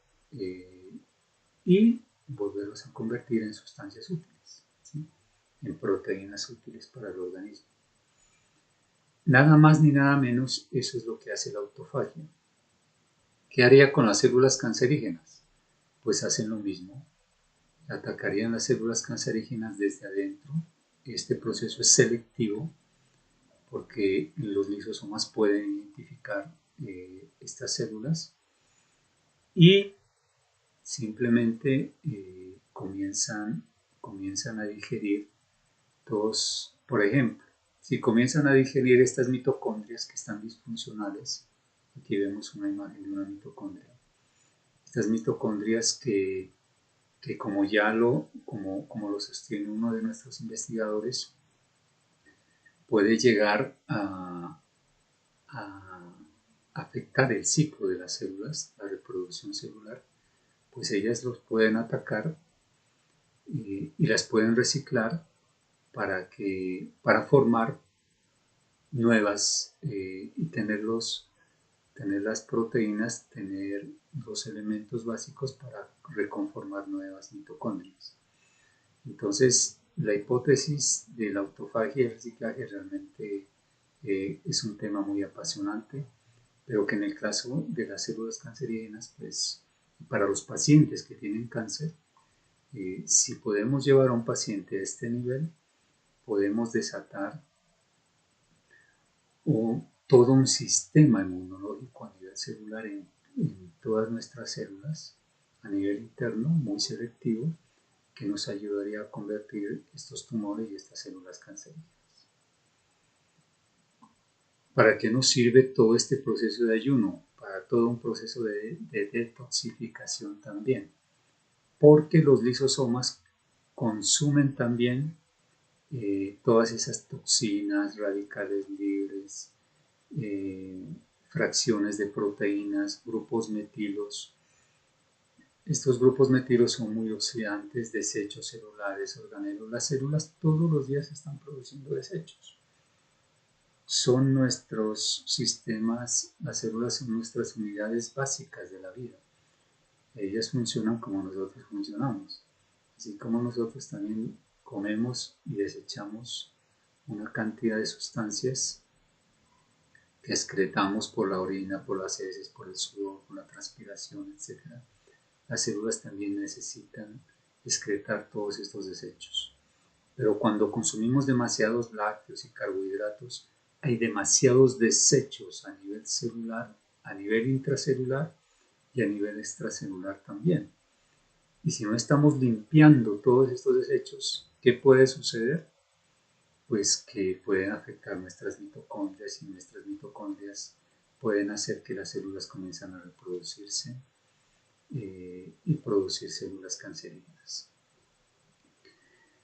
y volverlos a convertir en sustancias útiles, ¿sí? En proteínas útiles para el organismo. Nada más ni nada menos, eso es lo que hace la autofagia. ¿Qué haría con las células cancerígenas? Pues hacen lo mismo, atacarían las células cancerígenas desde adentro. Este proceso es selectivo porque los lisosomas pueden identificar estas células y simplemente comienzan a digerir todos, por ejemplo, si comienzan a digerir estas mitocondrias que están disfuncionales, aquí vemos una imagen de una mitocondria, estas mitocondrias que como como lo sostiene uno de nuestros investigadores, puede llegar a afectar el ciclo de las células, la reproducción celular, pues ellas los pueden atacar y las pueden reciclar para formar nuevas y tener las proteínas, tener los elementos básicos para reconformar nuevas mitocondrias. Entonces, la hipótesis de la autofagia y el reciclaje realmente es un tema muy apasionante, pero que en el caso de las células cancerígenas, pues para los pacientes que tienen cáncer, si podemos llevar a un paciente a este nivel, podemos desatar todo un sistema inmunológico a nivel celular en todas nuestras células, a nivel interno, muy selectivo, que nos ayudaría a convertir estos tumores y estas células cancerígenas. ¿Para qué nos sirve todo este proceso de ayuno? Para todo un proceso de detoxificación también, porque los lisosomas consumen también todas esas toxinas, radicales libres, fracciones de proteínas, grupos metilos. Estos grupos metilos son muy oxidantes, desechos celulares, organelos. Las células todos los días están produciendo desechos. Son nuestros sistemas, las células son nuestras unidades básicas de la vida. Ellas funcionan como nosotros funcionamos. Así como nosotros también comemos y desechamos una cantidad de sustancias que excretamos por la orina, por las heces, por el sudor, por la transpiración, etc. Las células también necesitan excretar todos estos desechos. Pero cuando consumimos demasiados lácteos y carbohidratos, hay demasiados desechos a nivel celular, a nivel intracelular y a nivel extracelular también. Y si no estamos limpiando todos estos desechos, ¿qué puede suceder? Pues que pueden afectar nuestras mitocondrias y nuestras mitocondrias pueden hacer que las células comiencen a reproducirse y producir células cancerígenas.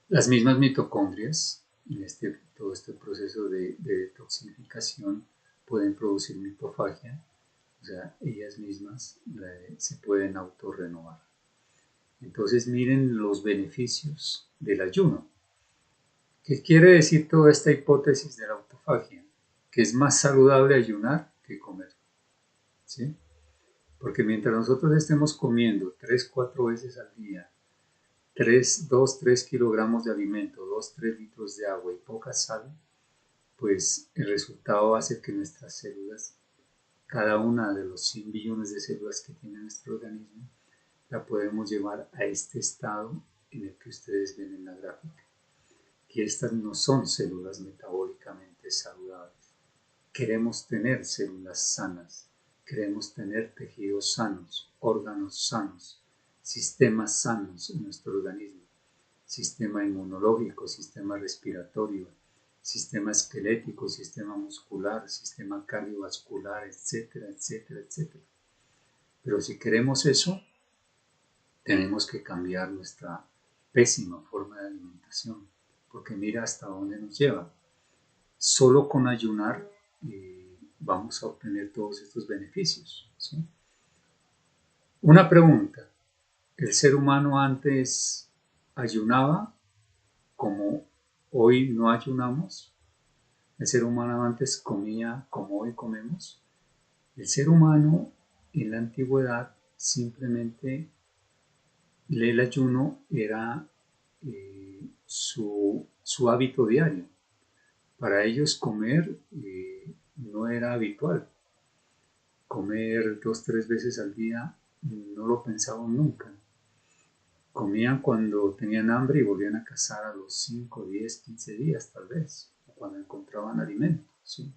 Las mismas mitocondrias, en todo este proceso de detoxificación, pueden producir mitofagia, o sea, ellas mismas se pueden autorrenovar. Entonces miren los beneficios del ayuno. ¿Qué quiere decir toda esta hipótesis de la autofagia? Que es más saludable ayunar que comer, ¿sí? Porque mientras nosotros estemos comiendo 3-4 veces al día, 2-3 kilogramos de alimento, 2-3 litros de agua y poca sal, pues el resultado va a ser que nuestras células, cada una de los 100 billones de células que tiene nuestro organismo, la podemos llevar a este estado en el que ustedes ven en la gráfica. Que estas no son células metabólicamente saludables. Queremos tener células sanas, queremos tener tejidos sanos, órganos sanos, sistemas sanos en nuestro organismo, sistema inmunológico, sistema respiratorio, sistema esquelético, sistema muscular, sistema cardiovascular, etcétera, etcétera, etcétera. Pero si queremos eso, tenemos que cambiar nuestra pésima forma de alimentación, porque mira hasta dónde nos lleva. Solo con ayunar vamos a obtener todos estos beneficios, ¿sí? Una pregunta, ¿el ser humano antes ayunaba como hoy no ayunamos? ¿El ser humano antes comía como hoy comemos? El ser humano en la antigüedad simplemente el ayuno era su hábito diario. Para ellos comer no era habitual. Comer 2 o 3 veces al día no lo pensaban nunca. Comían cuando tenían hambre y volvían a cazar a los 5, 10, 15 días tal vez, o cuando encontraban alimento, ¿sí?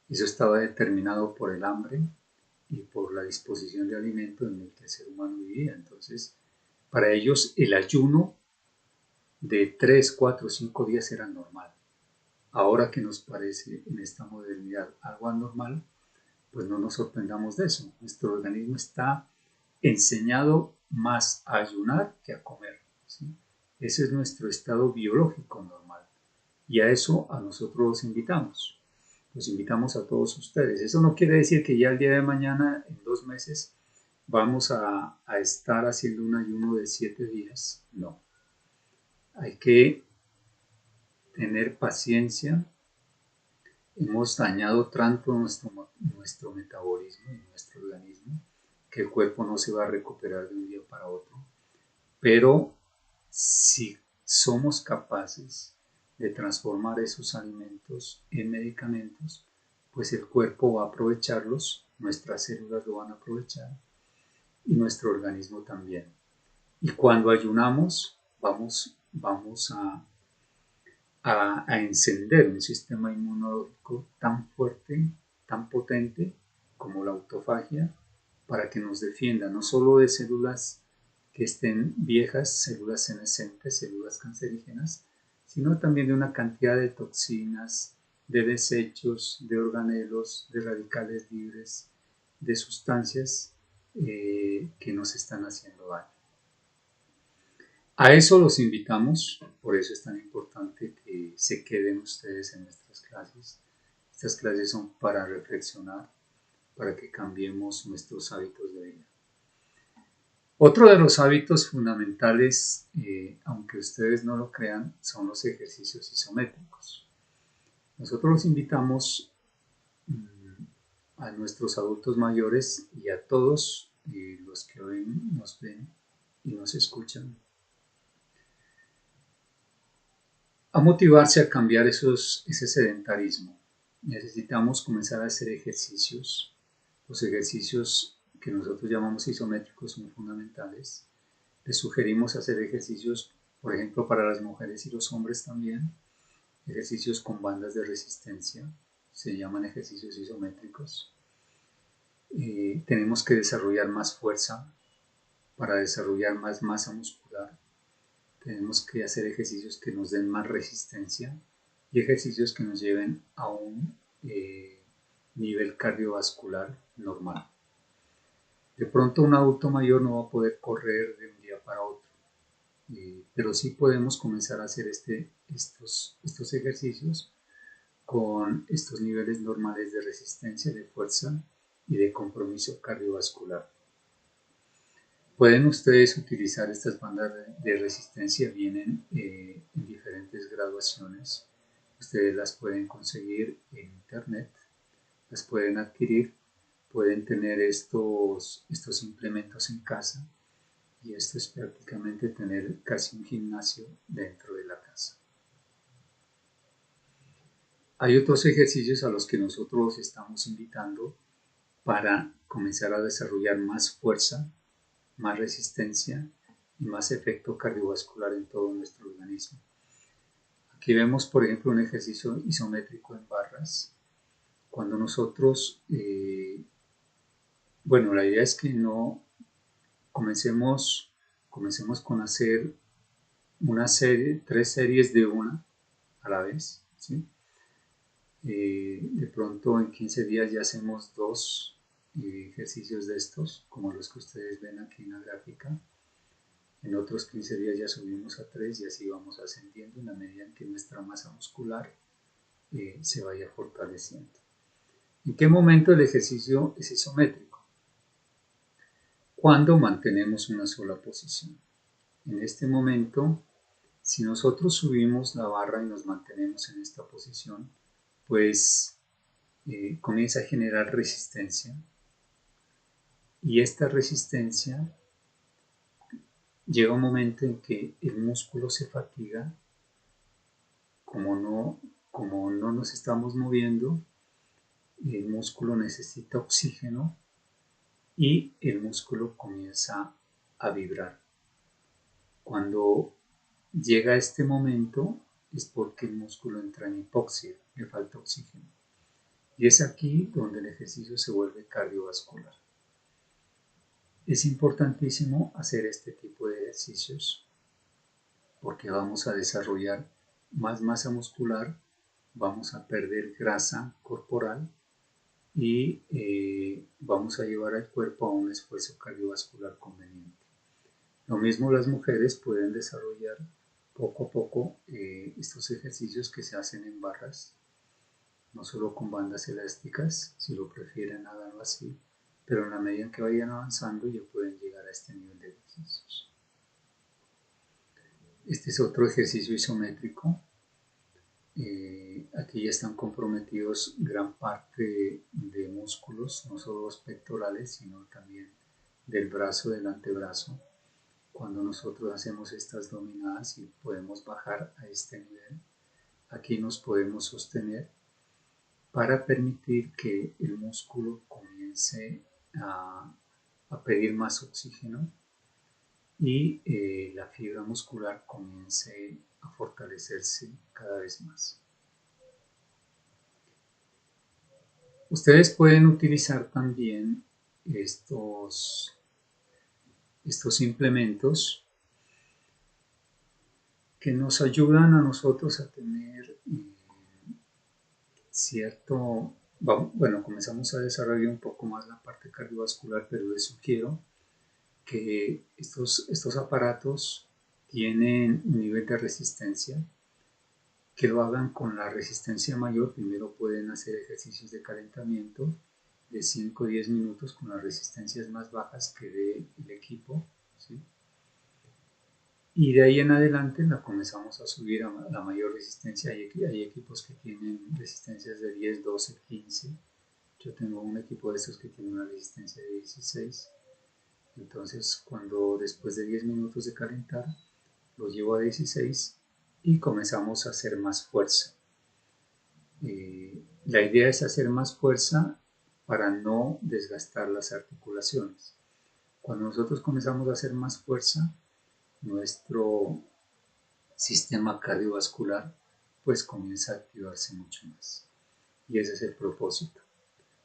Eso estaba determinado por el hambre y por la disposición de alimento en el que el ser humano vivía. Entonces, para ellos el ayuno de 3, 4, 5 días era normal. Ahora que nos parece en esta modernidad algo anormal, pues no nos sorprendamos de eso. Nuestro organismo está enseñado más a ayunar que a comer, ¿sí? Ese es nuestro estado biológico normal. Y a eso a nosotros los invitamos. Los invitamos a todos ustedes. Eso no quiere decir que ya el día de mañana, en 2 meses, vamos a estar haciendo un ayuno de 7 días. No. Hay que tener paciencia. Hemos dañado tanto nuestro metabolismo y nuestro organismo que el cuerpo no se va a recuperar de un día para otro. Pero si somos capaces de transformar esos alimentos en medicamentos, pues el cuerpo va a aprovecharlos, nuestras células lo van a aprovechar y nuestro organismo también. Y cuando ayunamos, vamos a encender un sistema inmunológico tan fuerte, tan potente como la autofagia, para que nos defienda no solo de células que estén viejas, células senescentes, células cancerígenas, sino también de una cantidad de toxinas, de desechos, de organelos, de radicales libres, de sustancias que nos están haciendo daño. A eso los invitamos, por eso es tan importante que se queden ustedes en nuestras clases. Estas clases son para reflexionar, para que cambiemos nuestros hábitos de vida. Otro de los hábitos fundamentales, aunque ustedes no lo crean, son los ejercicios isométricos. Nosotros los invitamos a nuestros adultos mayores y a todos los que hoy nos ven y nos escuchan a motivarse a cambiar ese sedentarismo. Necesitamos comenzar a hacer ejercicios. Los ejercicios que nosotros llamamos isométricos son fundamentales. Les sugerimos hacer ejercicios, por ejemplo, para las mujeres y los hombres también. Ejercicios con bandas de resistencia. Se llaman ejercicios isométricos. Tenemos que desarrollar más fuerza para desarrollar más masa muscular. Tenemos que hacer ejercicios que nos den más resistencia y ejercicios que nos lleven a un nivel cardiovascular normal. De pronto un adulto mayor no va a poder correr de un día para otro, pero sí podemos comenzar a hacer estos ejercicios con estos niveles normales de resistencia, de fuerza y de compromiso cardiovascular. Pueden ustedes utilizar estas bandas de resistencia, vienen en diferentes graduaciones. Ustedes las pueden conseguir en internet, las pueden adquirir, pueden tener estos implementos en casa y esto es prácticamente tener casi un gimnasio dentro de la casa. Hay otros ejercicios a los que nosotros estamos invitando para comenzar a desarrollar más fuerza, más resistencia y más efecto cardiovascular en todo nuestro organismo. Aquí vemos, por ejemplo, un ejercicio isométrico en barras. Cuando nosotros, la idea es que no comencemos con hacer 3 series de una, a la vez, ¿sí? De pronto en 15 días ya hacemos 2 ejercicios de estos, como los que ustedes ven aquí en la gráfica. En otros 15 días ya subimos a 3 y así vamos ascendiendo en la medida en que nuestra masa muscular se vaya fortaleciendo. ¿En qué momento el ejercicio es isométrico? Cuando mantenemos una sola posición. En este momento, si nosotros subimos la barra y nos mantenemos en esta posición, pues comienza a generar resistencia, y esta resistencia llega un momento en que el músculo se fatiga, como no nos estamos moviendo, el músculo necesita oxígeno y el músculo comienza a vibrar. Cuando llega este momento es porque el músculo entra en hipoxia, le falta oxígeno. Y es aquí donde el ejercicio se vuelve cardiovascular. Es importantísimo hacer este tipo de ejercicios porque vamos a desarrollar más masa muscular, vamos a perder grasa corporal y vamos a llevar al cuerpo a un esfuerzo cardiovascular conveniente. Lo mismo las mujeres pueden desarrollar poco a poco estos ejercicios que se hacen en barras, no solo con bandas elásticas, si lo prefieren háganlo así, pero en la medida en que vayan avanzando ya pueden llegar a este nivel de ejercicios. Este es otro ejercicio isométrico. Aquí ya están comprometidos gran parte de músculos, no solo los pectorales, sino también del brazo, del antebrazo. Cuando nosotros hacemos estas dominadas y podemos bajar a este nivel, aquí nos podemos sostener para permitir que el músculo comience a pedir más oxígeno y la fibra muscular comience a fortalecerse cada vez más. Ustedes pueden utilizar también estos implementos que nos ayudan a nosotros a tener cierto, bueno, comenzamos a desarrollar un poco más la parte cardiovascular, pero les sugiero que estos aparatos tienen un nivel de resistencia, que lo hagan con la resistencia mayor. Primero pueden hacer ejercicios de calentamiento de 5 o 10 minutos con las resistencias más bajas que dé el equipo, ¿sí? Y de ahí en adelante la comenzamos a subir a la mayor resistencia. Hay equipos que tienen resistencias de 10, 12, 15. Yo tengo un equipo de estos que tiene una resistencia de 16. Entonces, cuando después de 10 minutos de calentar, lo llevo a 16 y comenzamos a hacer más fuerza. La idea es hacer más fuerza para no desgastar las articulaciones. Cuando nosotros comenzamos a hacer más fuerza, nuestro sistema cardiovascular pues comienza a activarse mucho más. Y ese es el propósito.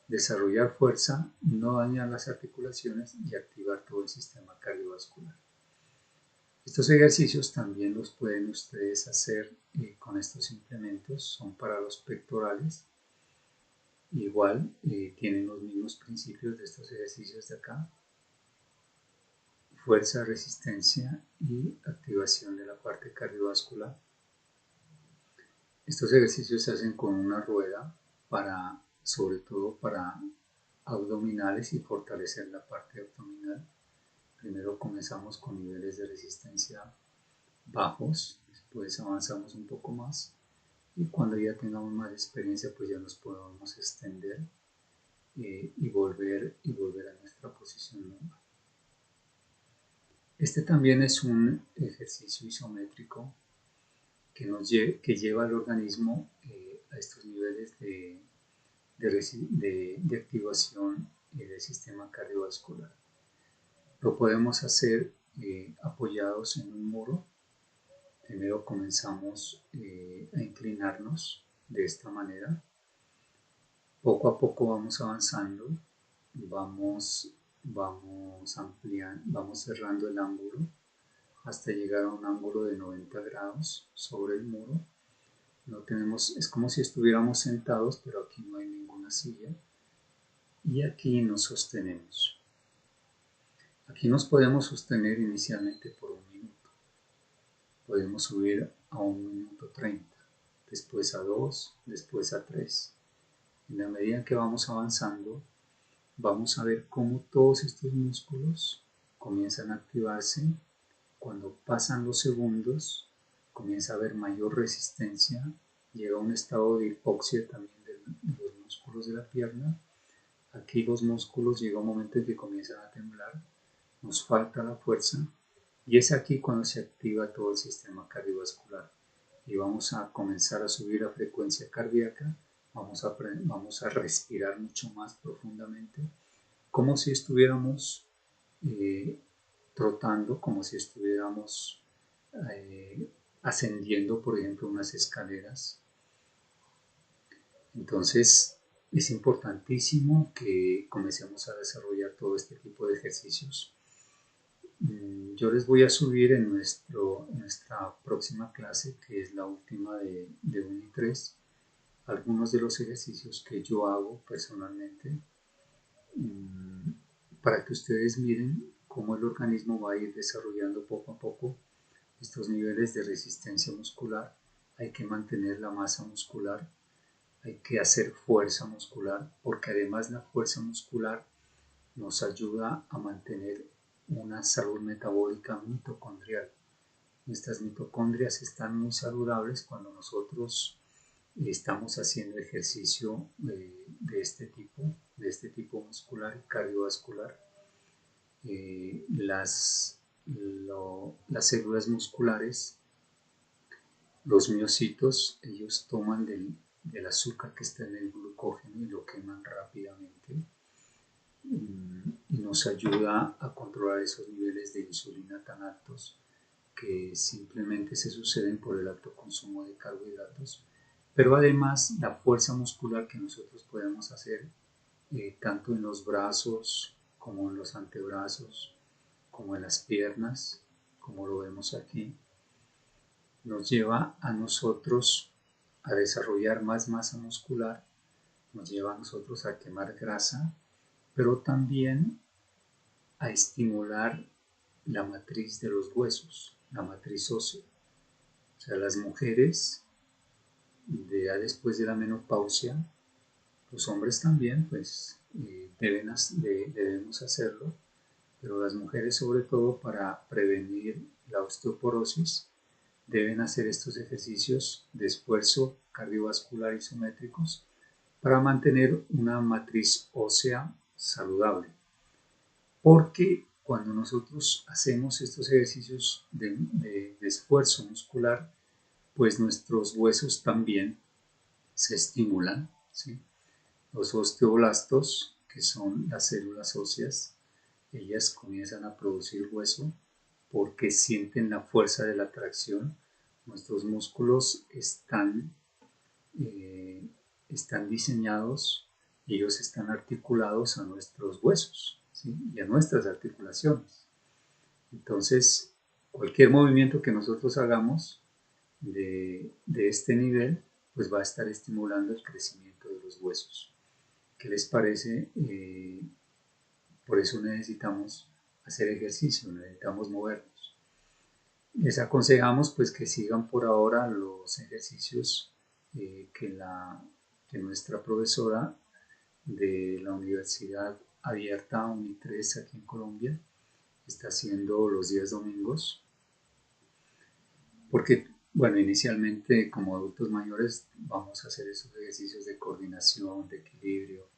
Desarrollar fuerza, no dañar las articulaciones y activar todo el sistema cardiovascular. Estos ejercicios también los pueden ustedes hacer con estos implementos, son para los pectorales. Igual tienen los mismos principios de estos ejercicios de acá: fuerza, resistencia y activación de la parte cardiovascular. Estos ejercicios se hacen con una rueda, sobre todo para abdominales y fortalecer la parte abdominal. Primero comenzamos con niveles de resistencia bajos, después avanzamos un poco más y cuando ya tengamos más experiencia pues ya nos podemos extender y volver a nuestra posición normal. Este también es un ejercicio isométrico que lleva al organismo a estos niveles de activación del sistema cardiovascular. Lo podemos hacer apoyados en un muro. Primero comenzamos a inclinarnos de esta manera. Poco a poco vamos avanzando, vamos ampliando, vamos cerrando el ángulo hasta llegar a un ángulo de 90 grados sobre el muro. No tenemos, es como si estuviéramos sentados, pero aquí no hay ninguna silla. Y aquí nos sostenemos. Aquí nos podemos sostener inicialmente por 1 minuto. Podemos subir a 1 minuto 30, después a 2, después a 3. En la medida en que vamos avanzando, vamos a ver cómo todos estos músculos comienzan a activarse. Cuando pasan los segundos, comienza a haber mayor resistencia, llega a un estado de hipoxia también de los músculos de la pierna. Aquí los músculos llega un momento en que comienzan a temblar, nos falta la fuerza y es aquí cuando se activa todo el sistema cardiovascular y vamos a comenzar a subir la frecuencia cardíaca, vamos a respirar mucho más profundamente, como si estuviéramos trotando, como si estuviéramos ascendiendo, por ejemplo, unas escaleras. Entonces, es importantísimo que comencemos a desarrollar todo este tipo de ejercicios. Yo les voy a subir en nuestra próxima clase, que es la última de 1 y 3, algunos de los ejercicios que yo hago personalmente, para que ustedes miren cómo el organismo va a ir desarrollando poco a poco estos niveles de resistencia muscular. Hay que mantener la masa muscular, hay que hacer fuerza muscular, porque además la fuerza muscular nos ayuda a mantener una salud metabólica mitocondrial. Nuestras mitocondrias están muy saludables cuando nosotros estamos haciendo ejercicio de este tipo muscular y cardiovascular. Las células musculares, los miocitos, ellos toman del azúcar que está en el glucógeno y lo queman rápidamente y nos ayuda a controlar esos niveles de insulina tan altos que simplemente se suceden por el alto consumo de carbohidratos, pero además la fuerza muscular que nosotros podemos hacer tanto en los brazos como en los antebrazos, como en las piernas, como lo vemos aquí, nos lleva a nosotros a desarrollar más masa muscular, nos lleva a nosotros a quemar grasa, pero también a estimular la matriz de los huesos, la matriz ósea. O sea, las mujeres ya después de la menopausia, los hombres también, pues debemos hacerlo, pero las mujeres sobre todo para prevenir la osteoporosis deben hacer estos ejercicios de esfuerzo cardiovascular isométricos para mantener una matriz ósea saludable. Porque cuando nosotros hacemos estos ejercicios de esfuerzo muscular, pues nuestros huesos también se estimulan, ¿sí? Los osteoblastos, que son las células óseas, ellas comienzan a producir hueso porque sienten la fuerza de la tracción. Nuestros músculos están diseñados, ellos están articulados a nuestros huesos, ¿sí? Y a nuestras articulaciones. Entonces, cualquier movimiento que nosotros hagamos de este nivel, pues va a estar estimulando el crecimiento de los huesos. ¿Qué les parece? Por eso necesitamos hacer ejercicio, necesitamos movernos. Les aconsejamos pues que sigan por ahora los ejercicios que nuestra profesora de la Universidad Abierta UNI3 aquí en Colombia está haciendo los días domingos, porque bueno, inicialmente como adultos mayores vamos a hacer esos ejercicios de coordinación, de equilibrio,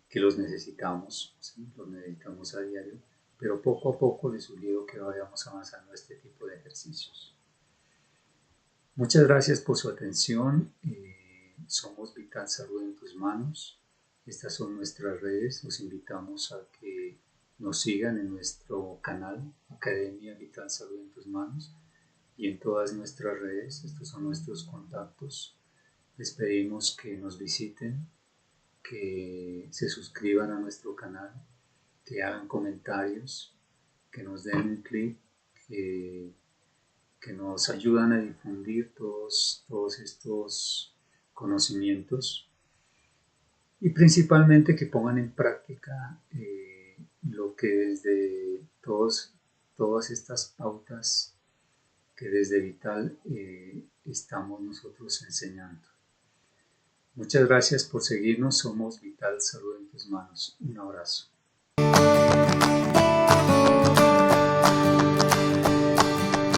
que los necesitamos, ¿sí? Los necesitamos a diario, pero poco a poco les sugiero que vayamos avanzando a este tipo de ejercicios. Muchas gracias por su atención. Somos Vital Salud en tus manos. Estas son nuestras redes. Los invitamos a que nos sigan en nuestro canal Academia Vital Salud en tus manos y en todas nuestras redes. Estos son nuestros contactos. Les pedimos que nos visiten, que se suscriban a nuestro canal, que hagan comentarios, que nos den un clic, que que nos ayudan a difundir todos estos conocimientos y principalmente que pongan en práctica lo que desde todas estas pautas que desde Vital estamos nosotros enseñando. Muchas gracias por seguirnos, somos Vital Salud en tus manos. Un abrazo.